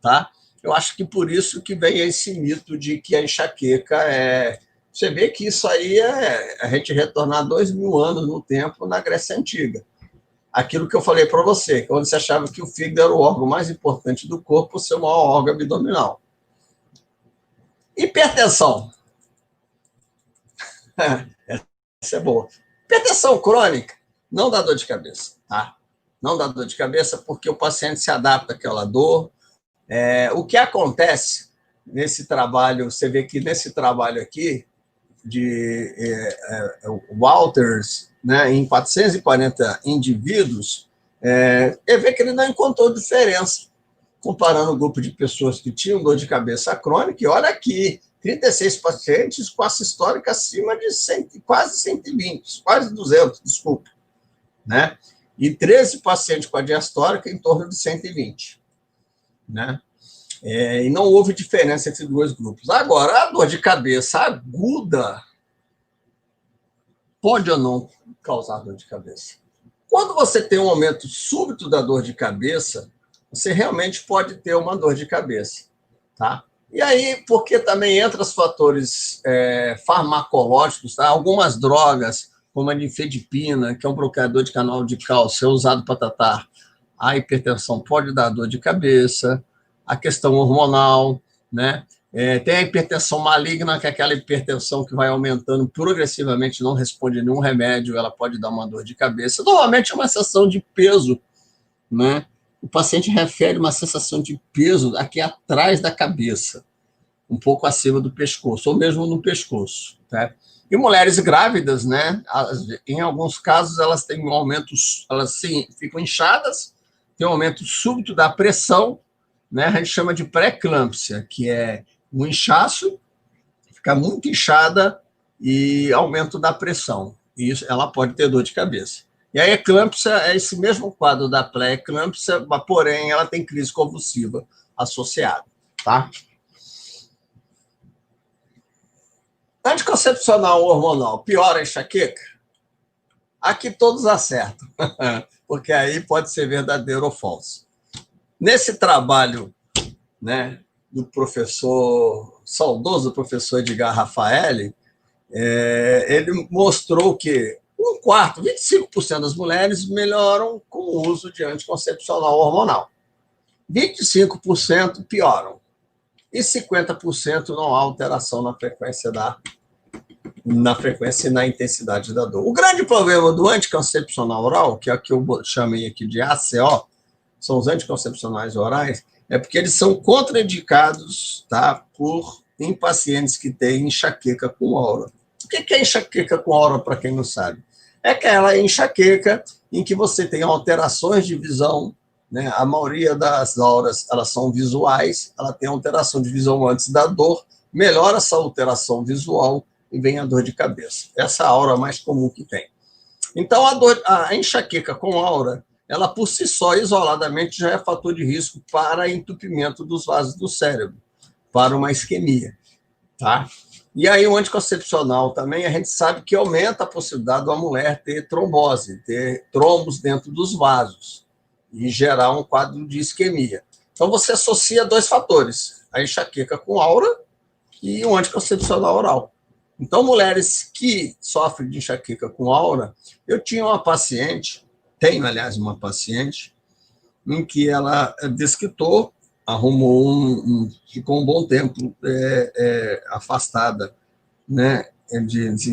tá? Eu acho que por isso que vem esse mito de que a enxaqueca é... Você vê que isso aí é a gente retornar 2000 anos no tempo na Grécia Antiga. Aquilo que eu falei para você, quando você achava que o fígado era o órgão mais importante do corpo, o seu maior órgão abdominal. Hipertensão. Essa é boa. Hipertensão crônica não dá dor de cabeça, tá? Não dá dor de cabeça porque o paciente se adapta àquela dor. O que acontece nesse trabalho, você vê que nesse trabalho aqui, de Walters, né, em 440 indivíduos, ele vê que ele não encontrou diferença, comparando o grupo de pessoas que tinham dor de cabeça crônica, e olha aqui, 36 pacientes com a sistólica acima de quase 120, quase 200, desculpa, né? E 13 pacientes com a diastólica em torno de 120. Né? E não houve diferença entre dois grupos. Agora, a dor de cabeça aguda pode ou não causar dor de cabeça. Quando você tem um aumento súbito da dor de cabeça, você realmente pode ter uma dor de cabeça. Tá? E aí, porque também entra os fatores farmacológicos, tá? Algumas drogas, como a nifedipina, que é um bloqueador de canal de cálcio, é usado para tratar a hipertensão, pode dar dor de cabeça, a questão hormonal, né? Tem a hipertensão maligna, que é aquela hipertensão que vai aumentando progressivamente, não responde a nenhum remédio, ela pode dar uma dor de cabeça. Normalmente é uma sensação de peso, né? O paciente refere uma sensação de peso aqui atrás da cabeça, um pouco acima do pescoço, ou mesmo no pescoço, tá? E mulheres grávidas, né? Em alguns casos, elas têm um aumento, elas sim, ficam inchadas, tem um aumento súbito da pressão, né? A gente chama de pré-eclâmpsia, que é um inchaço, fica muito inchada e aumento da pressão. E isso, ela pode ter dor de cabeça. E a eclâmpsia é esse mesmo quadro da pré-eclâmpsia, porém ela tem crise convulsiva associada, tá? Anticoncepcional hormonal piora a enxaqueca? Aqui todos acertam, porque aí pode ser verdadeiro ou falso. Nesse trabalho, né, do saudoso professor Edgar Raffaelli, ele mostrou que 25% das mulheres melhoram com o uso de anticoncepcional hormonal. 25% pioram. E 50% não há alteração na frequência e na intensidade da dor. O grande problema do anticoncepcional oral, que é o que eu chamei aqui de ACO, são os anticoncepcionais orais, é porque eles são contraindicados, tá, em pacientes que têm enxaqueca com aura. O que é enxaqueca com aura, para quem não sabe? É aquela enxaqueca em que você tem alterações de visão, né? A maioria das auras, elas são visuais, ela tem alteração de visão antes da dor, melhora essa alteração visual e vem a dor de cabeça. Essa é a aura mais comum que tem. Então, a enxaqueca com aura, ela por si só, isoladamente, já é fator de risco para entupimento dos vasos do cérebro, para uma isquemia, tá? E aí o anticoncepcional também, a gente sabe que aumenta a possibilidade de uma mulher ter trombose, ter trombos dentro dos vasos e gerar um quadro de isquemia. Então você associa dois fatores, a enxaqueca com aura e o anticoncepcional oral. Então, mulheres que sofrem de enxaqueca com aura, eu tinha uma paciente, tenho, aliás, uma paciente, em que ela desquitou, arrumou ficou um bom tempo afastada, né,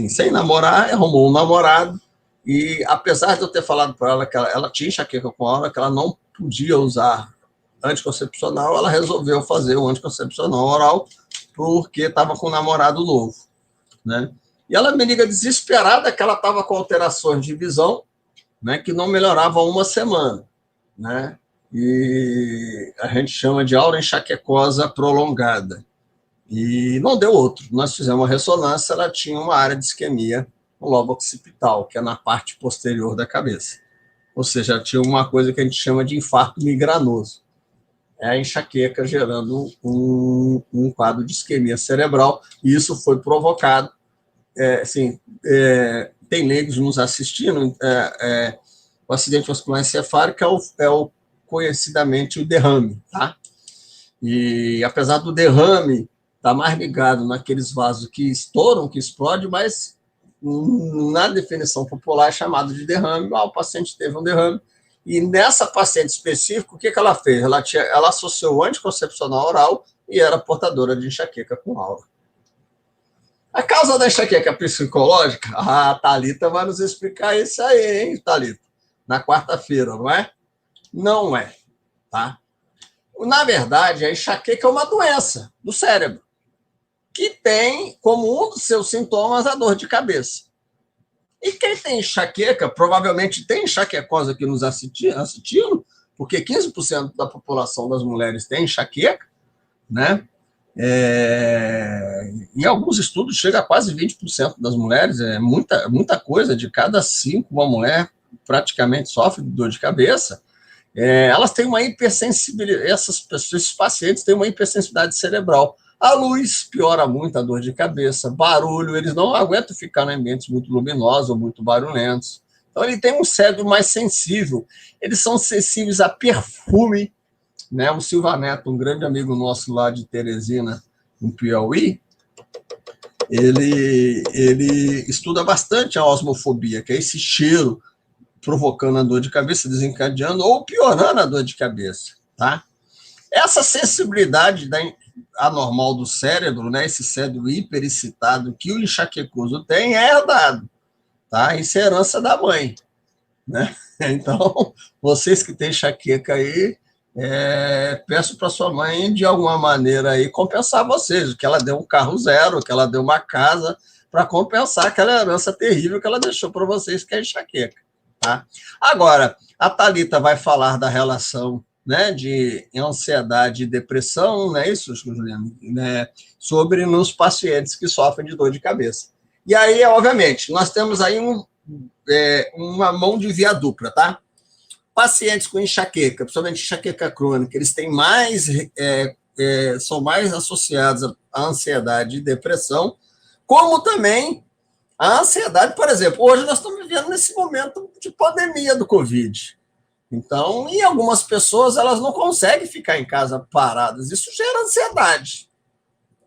sem namorar, arrumou um namorado, e apesar de eu ter falado para ela que ela tinha enxaqueca com aura, que ela não podia usar anticoncepcional, ela resolveu fazer o anticoncepcional oral porque estava com um namorado novo, né? E ela me liga desesperada que ela estava com alterações de visão, né, que não melhoravam uma semana, né? E a gente chama de aura enxaquecosa prolongada. E não deu outro. Nós fizemos uma ressonância, ela tinha uma área de isquemia no lobo occipital, que é na parte posterior da cabeça. Ou seja, tinha uma coisa que a gente chama de infarto migranoso. É a enxaqueca gerando um quadro de isquemia cerebral, e isso foi provocado. Tem leigos nos assistindo, o acidente vascular encefálico é conhecidamente o derrame, tá? E apesar do derrame estar mais ligado naqueles vasos que estouram, que explodem, mas na definição popular é chamado de derrame. O paciente teve um derrame, e nessa paciente específica, o que ela fez? Ela associou o anticoncepcional oral e era portadora de enxaqueca com aura. A causa da enxaqueca psicológica, a Thalita vai nos explicar isso aí, hein, Thalita? Na quarta-feira, não é? Não é, tá? Na verdade, a enxaqueca é uma doença do cérebro, que tem como um dos seus sintomas a dor de cabeça. E quem tem enxaqueca, provavelmente tem enxaquecose aqui nos assistindo, porque 15% da população das mulheres tem enxaqueca, né? Em alguns estudos chega a quase 20% das mulheres, é muita coisa, de cada 5 uma mulher praticamente sofre de dor de cabeça. Elas têm uma hipersensibilidade, esses pacientes têm uma hipersensibilidade cerebral. A luz piora muito a dor de cabeça, barulho, eles não aguentam ficar em ambientes muito luminosos ou muito barulhentos. Então, ele tem um cérebro mais sensível, eles são sensíveis a perfume, né? O Silva Neto, um grande amigo nosso lá de Teresina, no Piauí, ele estuda bastante a osmofobia, que é esse cheiro provocando a dor de cabeça, desencadeando ou piorando a dor de cabeça, tá? Essa sensibilidade anormal do cérebro, né, esse cérebro hiperexcitado que o enxaquecoso tem, é herdado, tá? Isso é herança da mãe, né? Então, vocês que têm enxaqueca aí, peço para sua mãe, de alguma maneira, aí, compensar vocês, que ela deu um carro zero, que ela deu uma casa, para compensar aquela herança terrível que ela deixou para vocês, que é a enxaqueca. Tá? Agora, a Thalita vai falar da relação, né, de ansiedade e depressão, não é isso, Juliana? Né, sobre nos pacientes que sofrem de dor de cabeça. E aí, obviamente, nós temos aí uma mão de via dupla, tá? Pacientes com enxaqueca, principalmente enxaqueca crônica, eles têm são mais associados à ansiedade e depressão, como também a ansiedade, por exemplo, hoje nós estamos vivendo nesse momento de pandemia do Covid. Então, e algumas pessoas, elas não conseguem ficar em casa paradas. Isso gera ansiedade.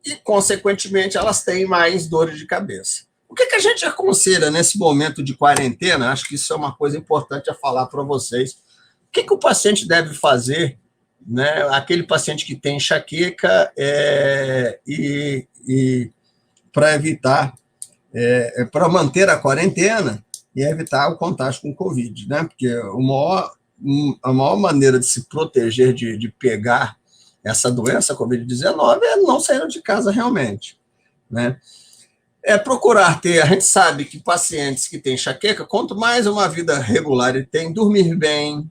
E, consequentemente, elas têm mais dores de cabeça. O que a gente aconselha nesse momento de quarentena? Acho que isso é uma coisa importante a falar para vocês. O que o paciente deve fazer, né? Aquele paciente que tem enxaqueca para evitar... para manter a quarentena e evitar o contágio com o Covid, né? Porque o maior a maior maneira de se proteger de pegar essa doença, Covid-19, é não sair de casa realmente, né? É procurar ter, a gente sabe que pacientes que têm enxaqueca, quanto mais uma vida regular ele tem, dormir bem,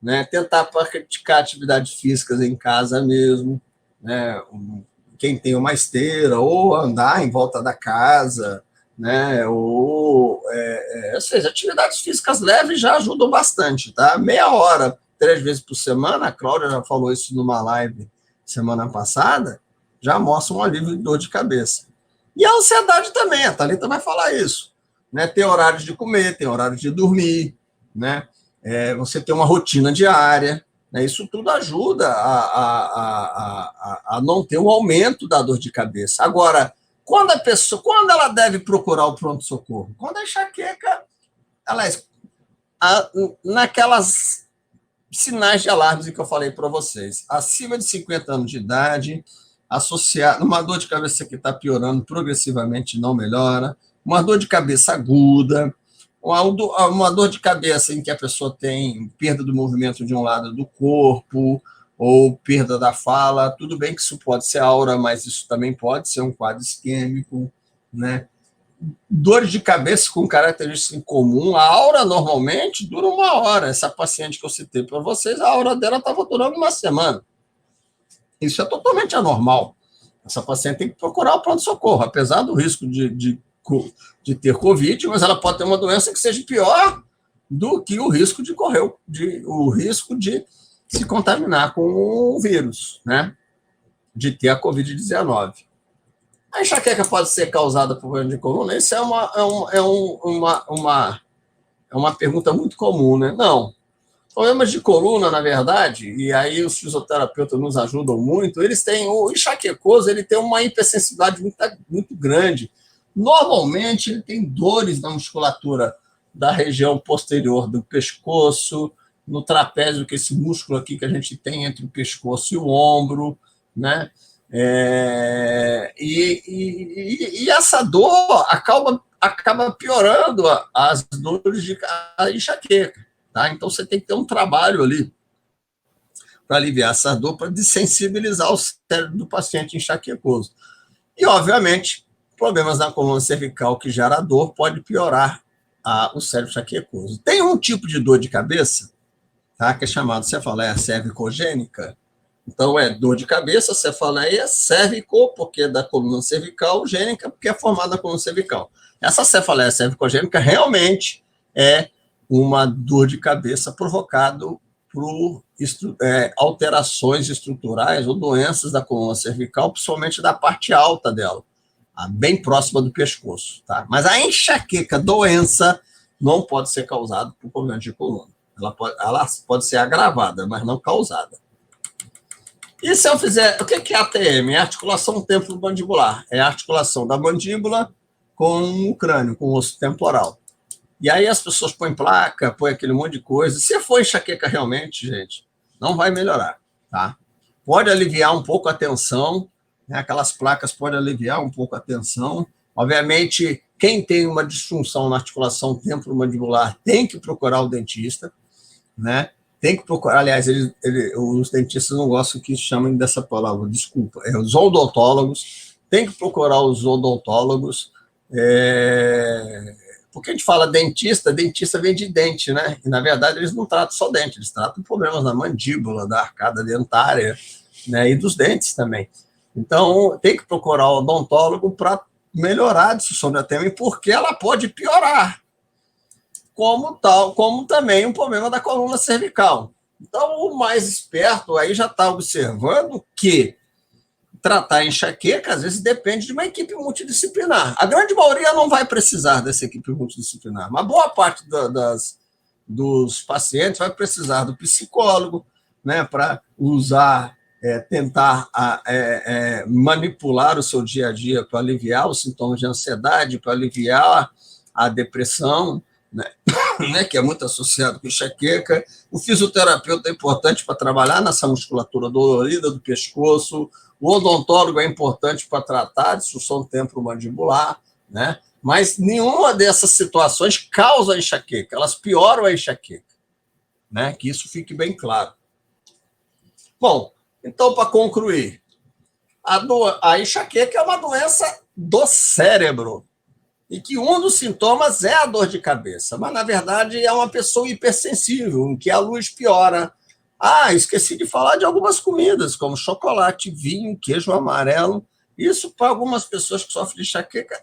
né? Tentar praticar atividades físicas em casa mesmo, né? Quem tem uma esteira, ou andar em volta da casa, né? Ou seja, atividades físicas leves já ajudam bastante, tá? Meia hora, 3 vezes por semana, a Cláudia já falou isso numa live semana passada, já mostra um alívio de dor de cabeça. E a ansiedade também, a Thalita vai falar isso, né? Tem horários de comer, tem horário de dormir, né? Você tem uma rotina diária, né? Isso tudo ajuda a não ter um aumento da dor de cabeça. Agora, quando ela deve procurar o pronto-socorro? Quando a enxaqueca, naquelas sinais de alarme que eu falei para vocês, acima de 50 anos de idade, associar uma dor de cabeça que está piorando progressivamente, não melhora, uma dor de cabeça aguda, uma dor de cabeça em que a pessoa tem perda do movimento de um lado do corpo, ou perda da fala. Tudo bem que isso pode ser aura, mas isso também pode ser um quadro isquêmico, né? Dores de cabeça com característica em comum. A aura normalmente dura 1 hora. Essa paciente que eu citei para vocês, a aura dela estava durando 1 semana. Isso é totalmente anormal. Essa paciente tem que procurar o pronto-socorro, apesar do risco de ter Covid, mas ela pode ter uma doença que seja pior do que o risco de se contaminar com o vírus, né? De ter a Covid-19. A enxaqueca pode ser causada por problema de coluna? Isso é uma pergunta muito comum, né? Não. Problemas de coluna, na verdade, e aí os fisioterapeutas nos ajudam muito, o enxaquecoso ele tem uma hipersensibilidade muito grande. Normalmente, ele tem dores na musculatura da região posterior do pescoço, no trapézio, que é esse músculo aqui que a gente tem entre o pescoço e o ombro, né? E essa dor acaba piorando as dores de enxaqueca. Tá? Então, você tem que ter um trabalho ali para aliviar essa dor, para desensibilizar o cérebro do paciente enxaquecoso. E, obviamente, problemas na coluna cervical que gera dor pode piorar o cérebro enxaquecoso. Tem um tipo de dor de cabeça, tá? Que é chamado cefaleia cervicogênica. Então, é dor de cabeça, cefaleia cervico, porque é da coluna cervical, gênica, porque é formada da coluna cervical. Essa cefaleia cervicogênica realmente é uma dor de cabeça provocada por alterações estruturais ou doenças da coluna cervical, principalmente da parte alta dela, bem próxima do pescoço. Tá? Mas a enxaqueca, doença, não pode ser causada por problema de coluna. Ela pode ser agravada, mas não causada. E se eu fizer... O que é ATM? É articulação temporomandibular. É a articulação da mandíbula com o crânio, com o osso temporal. E aí as pessoas põem placa, põem aquele monte de coisa. Se for enxaqueca realmente, gente, não vai melhorar, tá? Pode aliviar um pouco a tensão, né? Aquelas placas podem aliviar um pouco a tensão. Obviamente, quem tem uma disfunção na articulação temporomandibular tem que procurar o dentista, né? Tem que procurar, aliás, os dentistas não gostam que chamem dessa palavra, desculpa, os odontólogos, tem que procurar os odontólogos, porque a gente fala dentista vem de dente, né? E, na verdade, eles não tratam só dente, eles tratam problemas na mandíbula, da arcada dentária, né? E dos dentes também. Então, tem que procurar o odontólogo para melhorar a disfunção da TEM, porque ela pode piorar, como também um problema da coluna cervical. Então, o mais esperto aí já está observando que tratar enxaqueca, às vezes, depende de uma equipe multidisciplinar. A grande maioria não vai precisar dessa equipe multidisciplinar, mas boa parte dos pacientes vai precisar do psicólogo, né, para tentar manipular o seu dia a dia para aliviar os sintomas de ansiedade, para aliviar a depressão, né, que é muito associado com enxaqueca. O fisioterapeuta é importante para trabalhar nessa musculatura dolorida do pescoço. O odontólogo é importante para tratar a disfunção temporomandibular, né? Mas nenhuma dessas situações causa enxaqueca, elas pioram a enxaqueca. né? Que isso fique bem claro. Bom, então, para concluir, a enxaqueca é uma doença do cérebro e que um dos sintomas é a dor de cabeça, mas, na verdade, é uma pessoa hipersensível, em que a luz piora. Ah, esqueci de falar de algumas comidas, como chocolate, vinho, queijo amarelo. Isso, para algumas pessoas que sofrem de enxaqueca,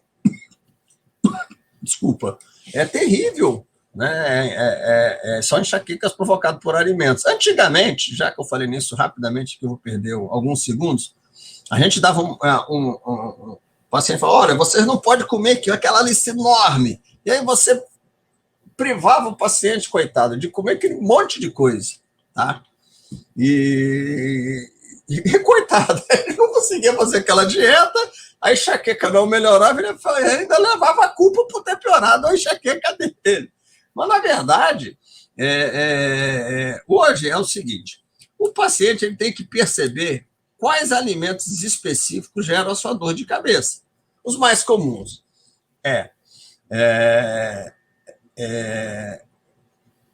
desculpa, é terrível. Né? São enxaquecas provocadas por alimentos. Antigamente, já que eu falei nisso rapidamente, que eu vou perder alguns segundos, a gente dava o paciente falava, olha, vocês não podem comer aquela lista enorme. E aí você privava o paciente, coitado, de comer aquele monte de coisa. Tá? E coitado, ele não conseguia fazer aquela dieta, a enxaqueca não melhorava, ele ainda levava a culpa por ter piorado a enxaqueca dele. Mas, na verdade, hoje é o seguinte, o paciente ele tem que perceber quais alimentos específicos geram a sua dor de cabeça. Os mais comuns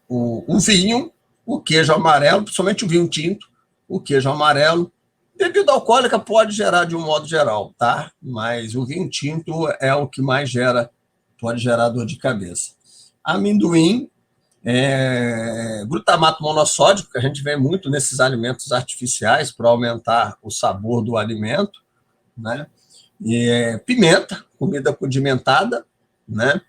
o vinho, o queijo amarelo, principalmente o vinho tinto, o queijo amarelo. Bebida alcoólica pode gerar de um modo geral, tá? Mas o vinho tinto é o que mais pode gerar dor de cabeça. Amendoim, glutamato monossódico, que a gente vê muito nesses alimentos artificiais para aumentar o sabor do alimento, né? Pimenta, comida condimentada, né?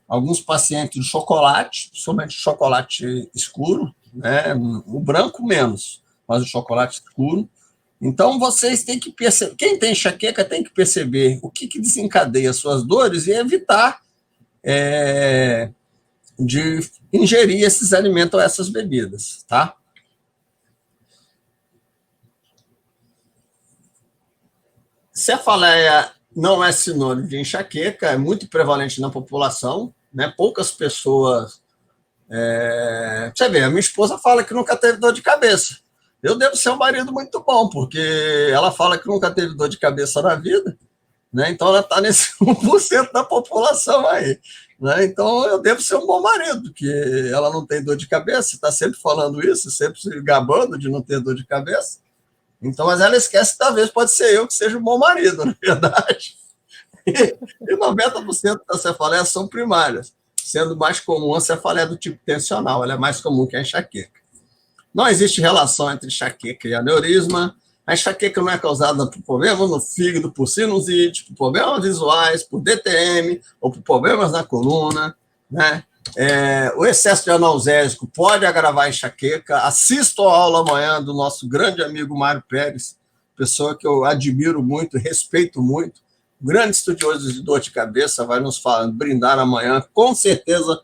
Alguns pacientes de chocolate, principalmente chocolate escuro, né? O branco menos, mas o chocolate escuro. Então, vocês têm que perceber, quem tem enxaqueca tem que perceber o que desencadeia as suas dores e evitar de ingerir esses alimentos ou essas bebidas, tá? Cefaleia não é sinônimo de enxaqueca, é muito prevalente na população, né? Poucas pessoas. Você vê, a minha esposa fala que nunca teve dor de cabeça. Eu devo ser um marido muito bom, porque ela fala que nunca teve dor de cabeça na vida, né? Então ela está nesse 1% da população aí. Né? Então eu devo ser um bom marido, porque ela não tem dor de cabeça, está sempre falando isso, sempre se gabando de não ter dor de cabeça. Então, mas ela esquece que talvez pode ser eu que seja um bom marido, na verdade. E 90% das cefaleias são primárias, sendo mais comum a cefaleia do tipo tensional, ela é mais comum que a enxaqueca. Não existe relação entre enxaqueca e aneurisma. A enxaqueca não é causada por problemas no fígado, por sinusite, por problemas visuais, por DTM ou por problemas na coluna, né? O excesso de analgésico pode agravar a enxaqueca. Assisto a aula amanhã do nosso grande amigo Mário Pérez, pessoa que eu admiro muito, respeito muito, grande estudioso de dor de cabeça, vai nos brindar amanhã, com certeza,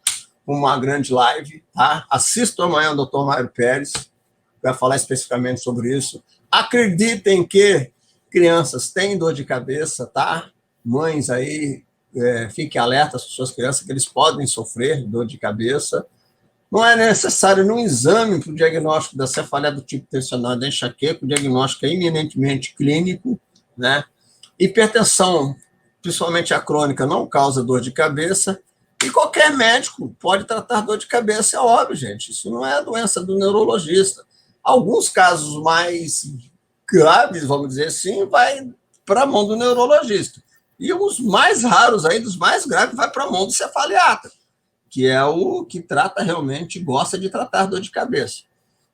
uma grande live. Tá? Assisto amanhã o doutor Mário Pérez, vai falar especificamente sobre isso. Acreditem que crianças têm dor de cabeça, tá? Mães aí, fiquem alertas para suas crianças que eles podem sofrer dor de cabeça. Não é necessário no exame para o diagnóstico da cefaleia do tipo tensional da enxaqueca, o diagnóstico é eminentemente clínico, né? Hipertensão, principalmente a crônica, não causa dor de cabeça, e qualquer médico pode tratar dor de cabeça, é óbvio, gente. Isso não é doença do neurologista. Alguns casos mais graves, vamos dizer assim, vai para a mão do neurologista. E os mais raros, ainda os mais graves, vai para a mão do cefaliatra, que é o que trata realmente, gosta de tratar dor de cabeça.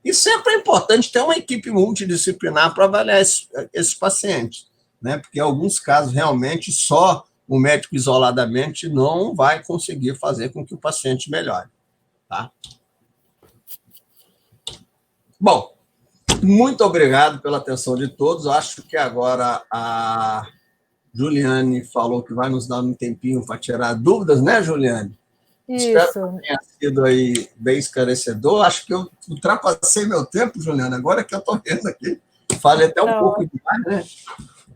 E sempre é importante ter uma equipe multidisciplinar para avaliar esses pacientes, né? Porque em alguns casos, realmente, só o médico isoladamente não vai conseguir fazer com que o paciente melhore. Tá? Bom, muito obrigado pela atenção de todos. Acho que agora a Juliane falou que vai nos dar um tempinho para tirar dúvidas, né, Juliane? Isso. Espero que tenha sido aí bem esclarecedor. Acho que eu ultrapassei meu tempo, Juliane, agora que eu estou vendo aqui. Falei até um pouco demais, né?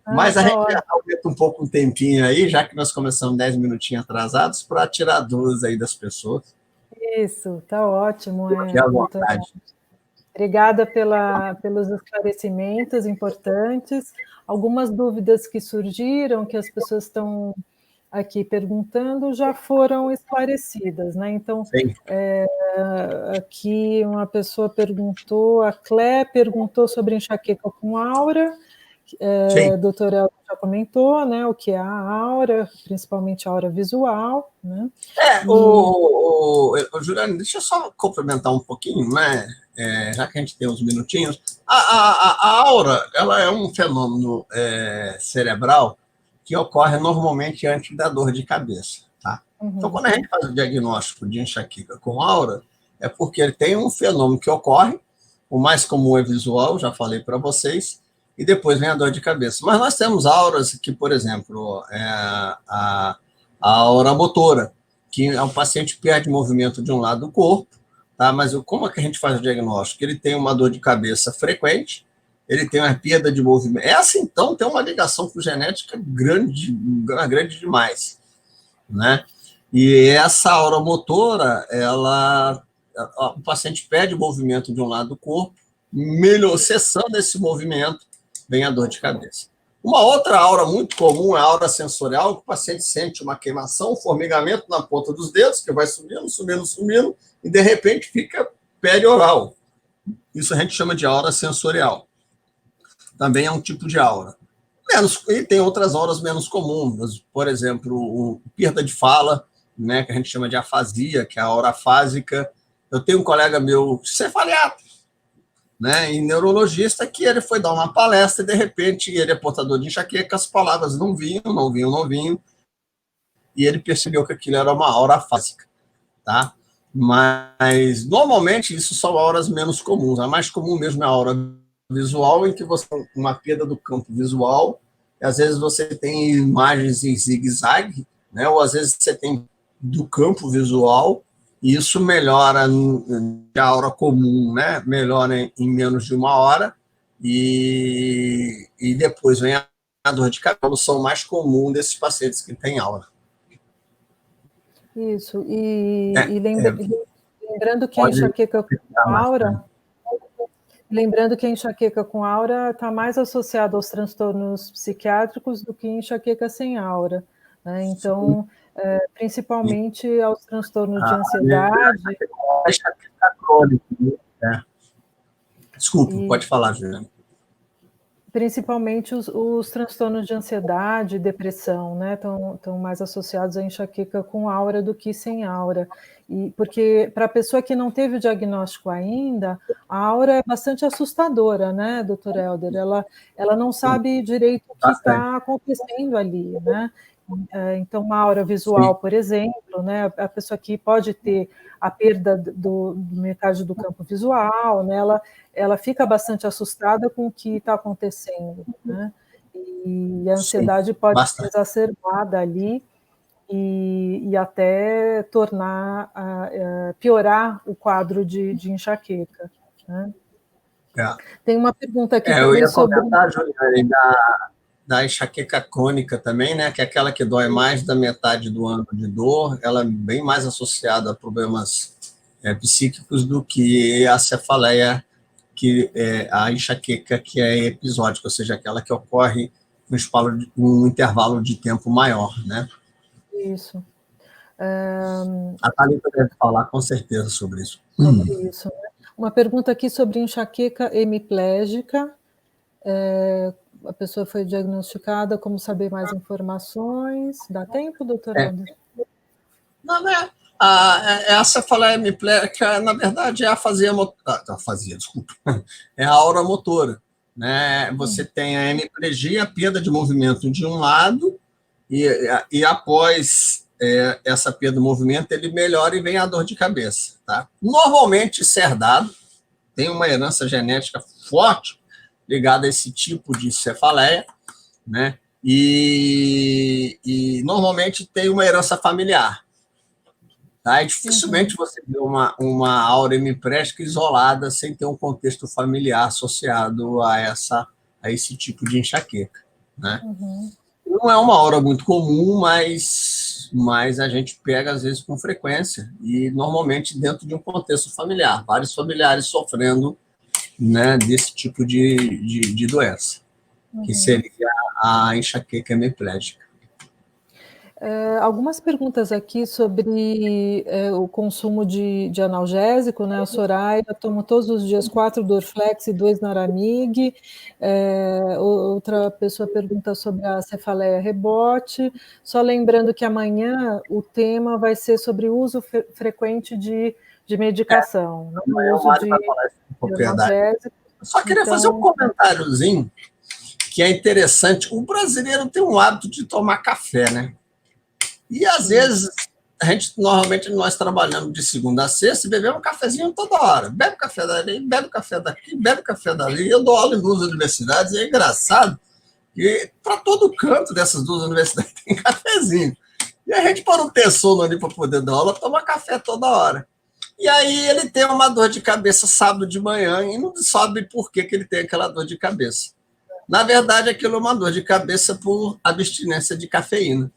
Mas a gente aumenta um pouco um tempinho aí, já que nós começamos 10 minutinhos atrasados, para tirar dúvidas aí das pessoas. Isso, está ótimo. Fique à vontade. Obrigada pelos esclarecimentos importantes. Algumas dúvidas que surgiram, que as pessoas estão aqui perguntando, já foram esclarecidas, né? Então, Aqui uma pessoa perguntou, a Clé perguntou sobre enxaqueca com aura. Doutor Helder já comentou, né, o que é a aura, principalmente a aura visual, né? Juliane, deixa eu só complementar um pouquinho, né? Já que a gente tem uns minutinhos. A aura, ela é um fenômeno cerebral que ocorre normalmente antes da dor de cabeça, tá? Então, quando a gente faz o diagnóstico de enxaqueca com aura, é porque ele tem um fenômeno que ocorre, o mais comum é visual, já falei para vocês, e depois vem a dor de cabeça. Mas nós temos auras que, por exemplo, a aura motora, que é um paciente que perde movimento de um lado do corpo, tá? Mas como é que a gente faz o diagnóstico? Ele tem uma dor de cabeça frequente, ele tem uma perda de movimento. Essa, então, tem uma ligação com genética grande demais, né? E essa aura motora, o paciente perde o movimento de um lado do corpo, cessando esse movimento, vem a dor de cabeça. Uma outra aura muito comum é a aura sensorial, que o paciente sente uma queimação, um formigamento na ponta dos dedos, que vai subindo, e de repente fica perioral. Isso a gente chama de aura sensorial. Também é um tipo de aura. E tem outras auras menos comuns, por exemplo, perda de fala, né, que a gente chama de afasia, que é a aura afásica. Eu tenho um colega meu, cefaliatra, né, e neurologista, que ele foi dar uma palestra e, de repente, ele é portador de enxaqueca, as palavras não vinham, e ele percebeu que aquilo era uma aura afásica, tá? Mas, normalmente, isso são auras menos comuns. A mais comum mesmo é a aura visual, em que você tem uma perda do campo visual, e às vezes você tem imagens em zigue-zague, né, ou às vezes você tem do campo visual, e isso melhora a aura comum, né? Melhora em menos de uma hora, e depois vem a dor de cabeça, a solução mais comum desses pacientes que têm aura. Isso, lembrando que a enxaqueca com aura... Lembrando que a enxaqueca com aura está mais associada aos transtornos psiquiátricos do que enxaqueca sem aura, né? Então, principalmente aos transtornos de ansiedade. A enxaqueca crônica, né? Desculpa, pode falar, Juliana. Principalmente os transtornos de ansiedade e depressão, né? Estão mais associados à enxaqueca com aura do que sem aura. Porque para a pessoa que não teve o diagnóstico ainda, a aura é bastante assustadora, né, doutor Helder? Ela não sabe direito o que está acontecendo ali, né? Então, uma aura visual, por exemplo, né? A pessoa que pode ter a perda do metade do campo visual, né? Ela fica bastante assustada com o que está acontecendo, né? E a ansiedade pode ser exacerbada ali e até piorar o quadro de enxaqueca, né? Tem uma pergunta aqui também sobre... Eu ia comentar, Juliane, da enxaqueca crônica também, né, que é aquela que dói mais da metade do ano de dor, ela é bem mais associada a problemas psíquicos do que a cefaleia, a enxaqueca que é episódica, ou seja, aquela que ocorre num intervalo de tempo maior, né? Isso. A Thalita deve falar com certeza sobre isso. Sobre isso, né? Uma pergunta aqui sobre enxaqueca hemiplégica. A pessoa foi diagnosticada, como saber mais informações? Dá tempo, doutor Helder? Não, né? A cefaleia hemiplégica, na verdade, é a afasia motora. Desculpa. É a aura motora, né? Você tem a hemiplegia, a perda de movimento de um lado, e após essa perda de movimento, ele melhora e vem a dor de cabeça, tá? Normalmente, isso é herdado, tem uma herança genética forte ligada a esse tipo de cefaleia, né? E normalmente tem uma herança familiar. Tá? E dificilmente você vê uma aura hemiplégica isolada sem ter um contexto familiar associado a esse tipo de enxaqueca, né? Não é uma aura muito comum, mas a gente pega, às vezes, com frequência, e normalmente dentro de um contexto familiar, vários familiares sofrendo, né, desse tipo de doença, que seria a enxaqueca hemiplégica. Algumas perguntas aqui sobre o consumo de analgésico, né? A Soraya toma todos os dias 4 Dorflex e 2 Naramig. Outra pessoa pergunta sobre a cefaleia rebote. Só lembrando que amanhã o tema vai ser sobre o uso frequente de medicação, né? O uso de analgésico. Só queria fazer um comentáriozinho que é interessante. O brasileiro tem um hábito de tomar café, né? E, às vezes, normalmente, nós trabalhamos de segunda a sexta e bebemos um cafezinho toda hora. Bebe café dali, bebe café daqui, bebe café dali. Eu dou aula em 2 universidades e é engraçado que para todo canto dessas 2 universidades tem cafezinho. E a gente, para não ter sono ali para poder dar aula, toma café toda hora. E aí ele tem uma dor de cabeça sábado de manhã e não sabe por que ele tem aquela dor de cabeça. Na verdade, aquilo é uma dor de cabeça por abstinência de cafeína.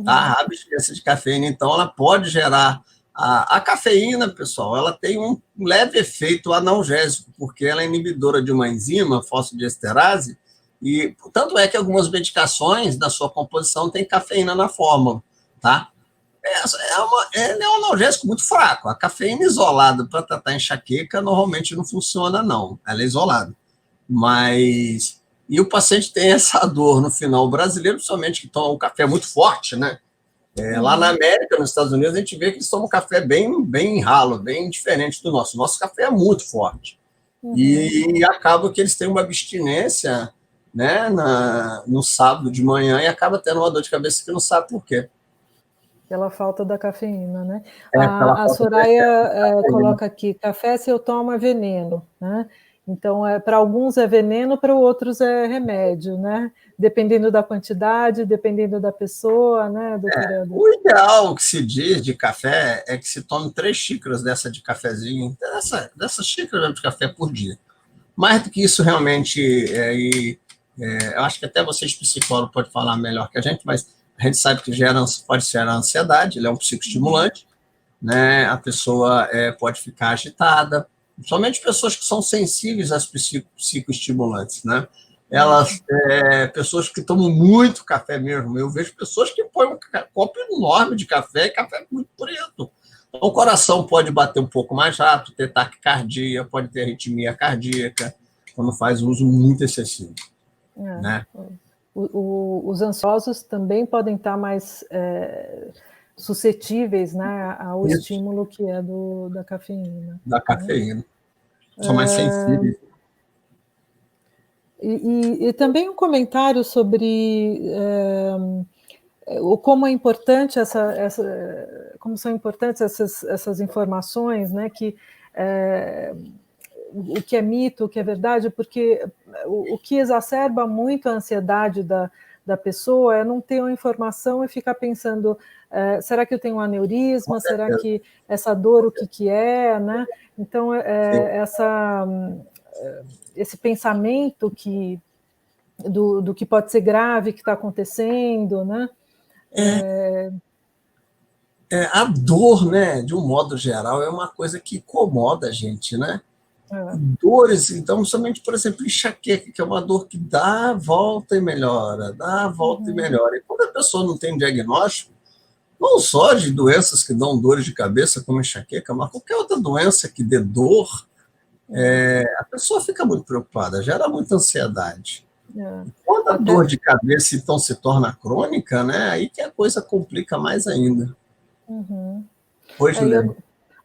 Tá? A abstinência de cafeína, então, ela pode gerar... A cafeína, pessoal, ela tem um leve efeito analgésico, porque ela é inibidora de uma enzima, fosfodiesterase, e tanto é que algumas medicações da sua composição têm cafeína na fórmula, tá? É um analgésico muito fraco. A cafeína isolada para tratar enxaqueca normalmente não funciona, não. Ela é isolada. Mas... E o paciente tem essa dor no final. O brasileiro, principalmente, que toma um café muito forte, né? Lá na América, nos Estados Unidos, a gente vê que eles tomam um café bem ralo, bem diferente do nosso. O nosso café é muito forte. E acaba que eles têm uma abstinência, né, no sábado de manhã e acaba tendo uma dor de cabeça que não sabe por quê. Pela falta da cafeína, né? A Soraya coloca aqui, café se eu tomo é veneno, né? Então, para alguns é veneno, para outros é remédio, né? Dependendo da quantidade, dependendo da pessoa, né, doutora? O ideal que se diz de café é que se tome 3 xícaras dessa de cafezinho, dessa xícara de café por dia. Mais do que isso, realmente, eu acho que até vocês, psicólogos, podem falar melhor que a gente, mas a gente sabe que pode gerar ansiedade, ele é um psicoestimulante, né? A pessoa pode ficar agitada, somente pessoas que são sensíveis às psicoestimulantes, né? Pessoas que tomam muito café mesmo. Eu vejo pessoas que põem um copo enorme de café e café muito preto. Então, o coração pode bater um pouco mais rápido, ter taquicardia, pode ter arritmia cardíaca, quando faz uso muito excessivo. Né? Os ansiosos também podem estar mais suscetíveis, né, ao estímulo que é da cafeína. Da cafeína. São mais sensíveis. E também um comentário sobre como é importante como são importantes essas informações, né, que o que é mito, o que é verdade, porque o que exacerba muito a ansiedade da pessoa é não ter uma informação e ficar pensando, será que eu tenho um aneurisma? Será que essa dor, o que é? Né? Então, esse pensamento do que pode ser grave, que está acontecendo, né? A dor, né, de um modo geral, é uma coisa que incomoda a gente, né? Dores, então, somente, por exemplo, enxaqueca, que é uma dor que dá a volta e melhora, dá a volta e melhora. E quando a pessoa não tem diagnóstico, não só de doenças que dão dores de cabeça, como enxaqueca, mas qualquer outra doença que dê dor, a pessoa fica muito preocupada, gera muita ansiedade. Quando a dor de cabeça, então, se torna crônica, né, aí que a coisa complica mais ainda. Pois, Juliana.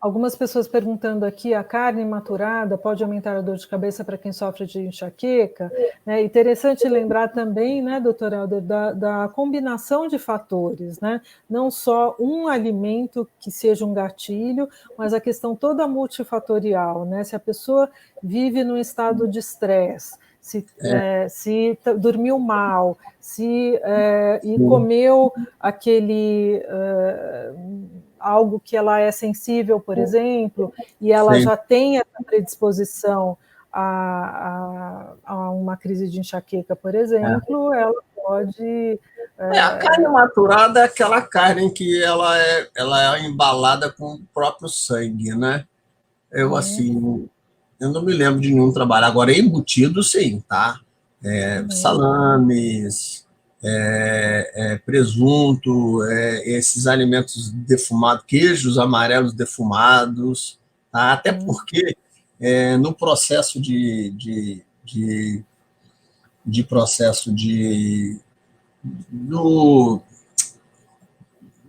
Algumas pessoas perguntando aqui, a carne maturada pode aumentar a dor de cabeça para quem sofre de enxaqueca? É interessante lembrar também, né, doutor Helder, da combinação de fatores, né? Não só um alimento que seja um gatilho, mas a questão toda multifatorial, né? Se a pessoa vive num estado de estresse, se dormiu mal, e comeu algo que ela é sensível, por exemplo, e ela já tem essa predisposição a uma crise de enxaqueca, por exemplo, ela pode... A carne maturada é aquela carne em que ela é embalada com o próprio sangue, né? Eu não me lembro de nenhum trabalho. Agora, embutido, sim, tá? Salames, presunto, esses alimentos defumados, queijos amarelos defumados, tá? Até porque no processo de processo do,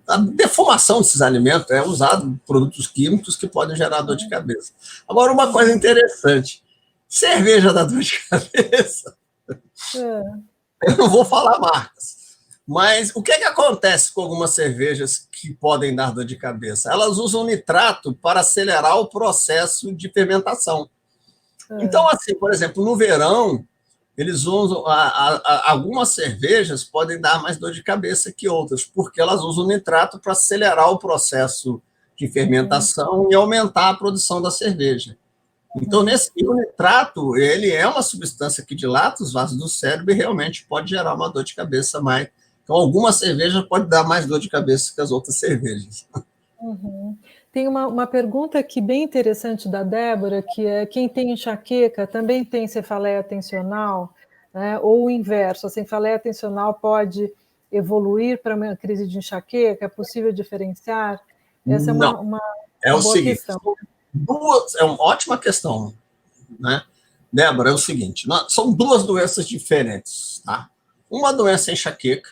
a defumação desses alimentos é usado produtos químicos que podem gerar dor de cabeça. Agora, uma coisa interessante, cerveja dá dor de cabeça. Eu não vou falar marcas, mas o que acontece com algumas cervejas que podem dar dor de cabeça? Elas usam nitrato para acelerar o processo de fermentação. Então, assim, por exemplo, no verão, eles usam algumas cervejas podem dar mais dor de cabeça que outras, porque elas usam nitrato para acelerar o processo de fermentação e aumentar a produção da cerveja. Então, o nitrato, ele é uma substância que dilata os vasos do cérebro e realmente pode gerar uma dor de cabeça mais. Então, algumas cervejas podem dar mais dor de cabeça que as outras cervejas. Tem uma pergunta aqui bem interessante da Débora, que é: quem tem enxaqueca também tem cefaleia tensional, né? Ou o inverso, a cefaleia tensional pode evoluir para uma crise de enxaqueca? É possível diferenciar? Essa é uma o boa seguinte, questão. É uma ótima questão, né? Débora, é o seguinte, são duas doenças diferentes, tá? Uma doença é enxaqueca,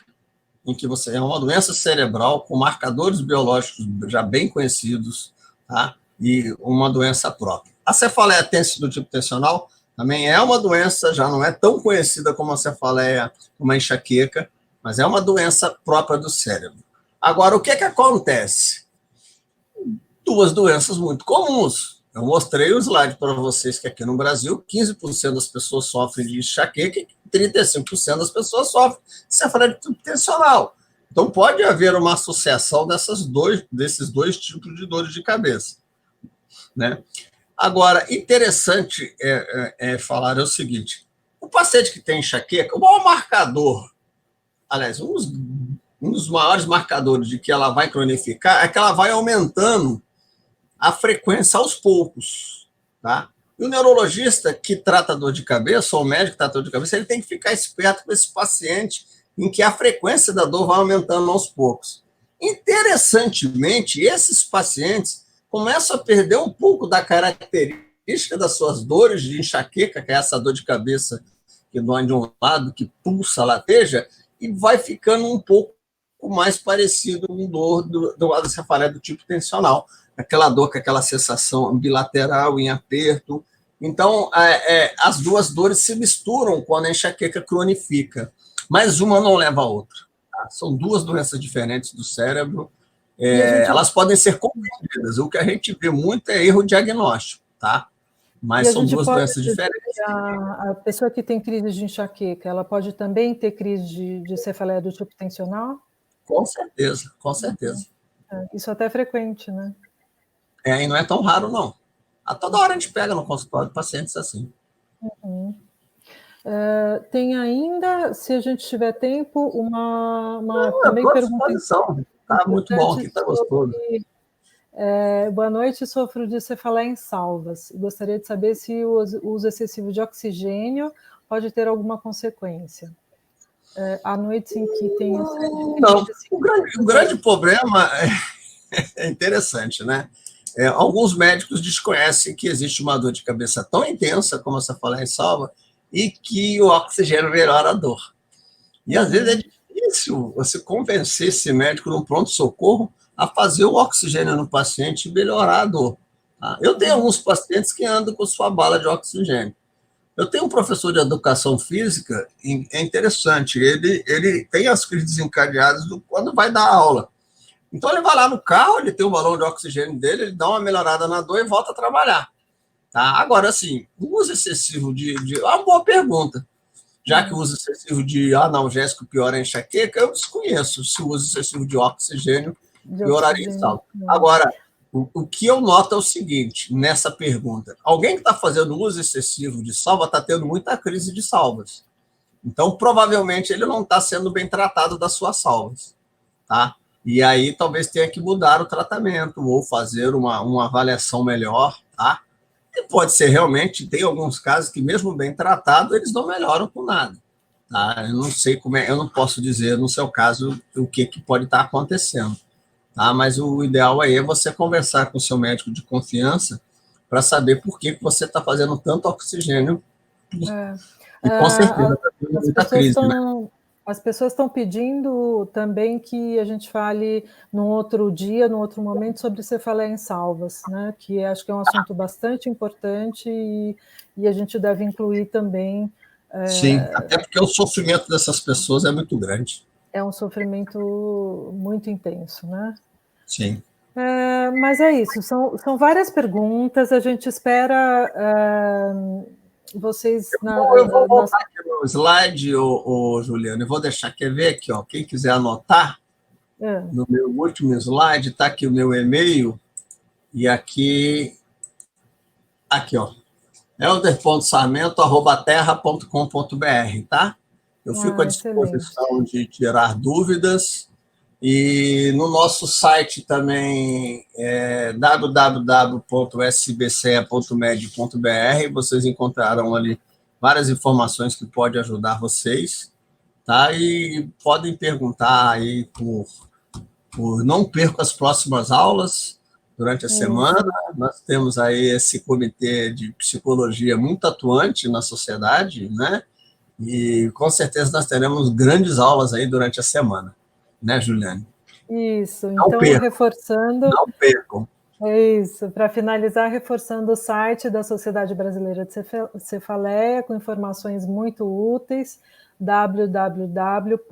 em que você é uma doença cerebral com marcadores biológicos já bem conhecidos, tá? E uma doença própria. A cefaleia do tipo tensional também é uma doença, já não é tão conhecida como a cefaleia, como a enxaqueca, mas é uma doença própria do cérebro. Agora, o que acontece? Duas doenças muito comuns. Eu mostrei o slide para vocês que aqui no Brasil, 15% das pessoas sofrem de enxaqueca e 35% das pessoas sofrem de cefaleia do tipo tensional. Então, pode haver uma associação desses dois tipos de dores de cabeça, né? Agora, interessante falar o seguinte: o paciente que tem enxaqueca, o maior marcador, aliás, um dos maiores marcadores de que ela vai cronificar é que ela vai aumentando a frequência aos poucos, tá? E o neurologista que trata dor de cabeça, ou o médico que trata dor de cabeça, ele tem que ficar esperto com esse paciente em que a frequência da dor vai aumentando aos poucos. Interessantemente, esses pacientes começam a perder um pouco da característica das suas dores de enxaqueca, que é essa dor de cabeça que dói de um lado, que pulsa, lateja, e vai ficando um pouco mais parecido com dor da cefaleia do tipo tensional. Aquela dor com aquela sensação bilateral em aperto. Então, as duas dores se misturam quando a enxaqueca cronifica, mas uma não leva a outra. Tá? São duas doenças diferentes do cérebro. Elas podem ser compreendidas. O que a gente vê muito é erro diagnóstico, tá? Mas são duas doenças diferentes. A pessoa que tem crise de enxaqueca, ela pode também ter crise de cefaleia do tipo tensional? Com certeza, com certeza. Isso até é frequente, né? E não é tão raro, não. A toda hora a gente pega no consultório pacientes assim. Tem ainda, se a gente tiver tempo, também pergunta. Está muito bom aqui, está gostoso. Boa noite, sofro de cefaleia em salvas. Gostaria de saber se o uso excessivo de oxigênio pode ter alguma consequência. Há noites em que tem... Não, o grande problema é interessante, né? Alguns médicos desconhecem que existe uma dor de cabeça tão intensa como a cefaleia em salva e que o oxigênio melhora a dor. E às vezes é difícil você convencer esse médico no pronto-socorro a fazer o oxigênio no paciente e melhorar a dor. Tá? Eu tenho alguns pacientes que andam com sua bala de oxigênio. Eu tenho um professor de educação física, é interessante, ele tem as crises desencadeadas quando vai dar aula. Então ele vai lá no carro, ele tem o balão de oxigênio dele, ele dá uma melhorada na dor e volta a trabalhar. Tá? Agora, assim, o uso excessivo é uma boa pergunta. Já que o uso excessivo de analgésico piora a enxaqueca, eu desconheço se o uso excessivo de oxigênio pioraria a salva. Agora, o que eu noto é o seguinte, nessa pergunta. Alguém que está fazendo uso excessivo de salva está tendo muita crise de salvas. Então, provavelmente, ele não está sendo bem tratado das suas salvas. Tá? E aí, talvez tenha que mudar o tratamento ou fazer uma avaliação melhor, tá? E pode ser realmente, tem alguns casos que, mesmo bem tratado, eles não melhoram com nada. tá? Eu não sei como é, eu não posso dizer, no seu caso, o que pode estar acontecendo, tá? Mas o ideal aí é você conversar com o seu médico de confiança para saber por que você está fazendo tanto oxigênio É. e com Ah, certeza está tendo as muita pessoas crise, né? estão as pessoas estão pedindo também que a gente fale num outro dia, num outro momento, sobre cefaleia em salvas, né, que acho que é um assunto bastante importante e a gente deve incluir também, Sim, até porque o sofrimento dessas pessoas é muito grande. é um sofrimento muito intenso, né. Sim. Mas é isso, são várias perguntas, a gente espera, vocês Eu vou nas. voltar aqui no slide, Juliano, eu vou deixar, quer ver aqui, ó, quem quiser anotar, Hã. no meu último slide está aqui o meu e-mail, e aqui, ó, elder.sarmento@terra.com.br, tá? Eu fico à Excelente. disposição de tirar dúvidas. E no nosso site também é www.sbce.med.br, vocês encontrarão ali várias informações que podem ajudar vocês, tá? E podem perguntar aí não percam as próximas aulas durante a semana. Isso. Nós temos aí esse comitê de psicologia muito atuante na sociedade, né? E com certeza nós teremos grandes aulas aí durante a semana, né, Juliane? Isso, Não então percam, reforçando, não percam. é isso, para finalizar, reforçando o site da Sociedade Brasileira de Cefaleia, com informações muito úteis, www.sbce,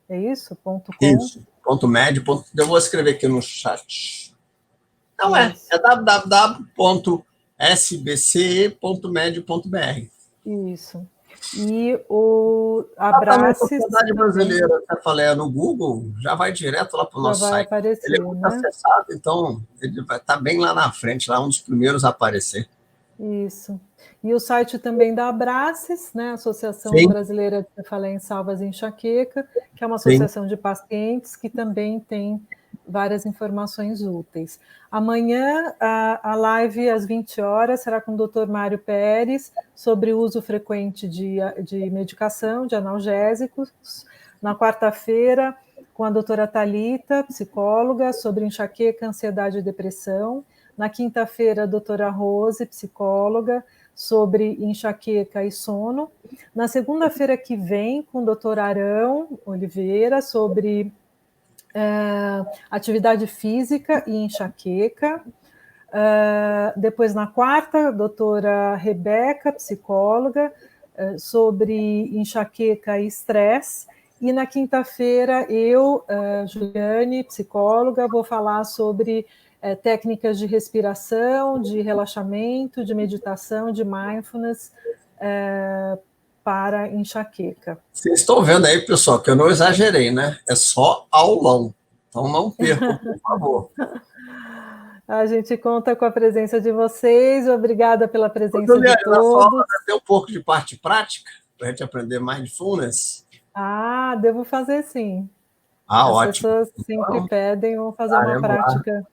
é isso? .com? Isso, ponto médio, eu vou escrever aqui no chat. Não Isso, é www.sbce.med.br. isso. E o Também a Abraces Sociedade também Brasileira de Cefaleia no Google, já vai direto lá para o já nosso vai site. Ele é aparecer, muito né? acessado, então ele vai estar bem lá na frente, lá um dos primeiros a aparecer. Isso. E o site também da Abraces, né, Associação Sim, Brasileira de Cefaleia em Salvas e Enxaqueca, que é uma sim. associação de pacientes que também tem várias informações úteis. Amanhã, a live às 20 horas será com o Dr. Mário Pérez, sobre o uso frequente de medicação, de analgésicos. Na quarta-feira, com a doutora Thalita, psicóloga, sobre enxaqueca, ansiedade e depressão. Na quinta-feira, a doutora Rose, psicóloga, sobre enxaqueca e sono. Na segunda-feira que vem, com o doutor Arão Oliveira, sobre atividade física e enxaqueca. Depois, na quarta, a doutora Rebeca, psicóloga, sobre enxaqueca e estresse. E na quinta-feira, eu, Juliane, psicóloga, vou falar sobre técnicas de respiração, de relaxamento, de meditação, de mindfulness para enxaqueca. Vocês estão vendo aí, pessoal, que eu não exagerei, né? É só aulão. Então não percam, por favor. A gente conta com a presença de vocês, obrigada pela Ô, presença de Juliane, na sua aula todos. vai ter um pouco de parte prática, para a gente aprender mindfulness. Devo fazer sim. Ah, As ótimo. pessoas sempre Então, pedem, vamos fazer uma estaremos lá. prática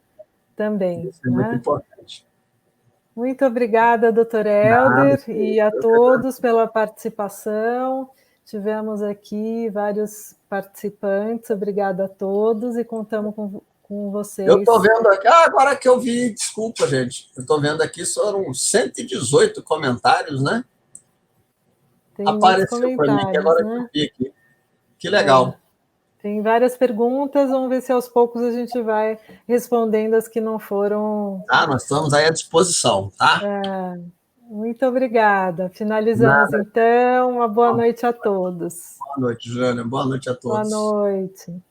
também, Isso é muito né? importante. Muito obrigada, doutor Nada, Helder, e a eu que agradeço. todos pela participação. Tivemos aqui vários participantes, obrigada a todos e contamos com Eu estou vocês. vendo aqui, agora que eu vi, desculpa, gente, eu estou vendo aqui, foram 118 comentários, né? Tem muitos Apareceu para mim, que comentários, agora que eu né? vi aqui. Que É, legal. tem várias perguntas, vamos ver se aos poucos a gente vai respondendo as que não foram. Tá? Nós estamos aí à disposição, tá? Muito obrigada. Finalizamos Nada. então. Uma boa noite a todos. Boa noite, Jânia. Boa noite a Boa todos. noite.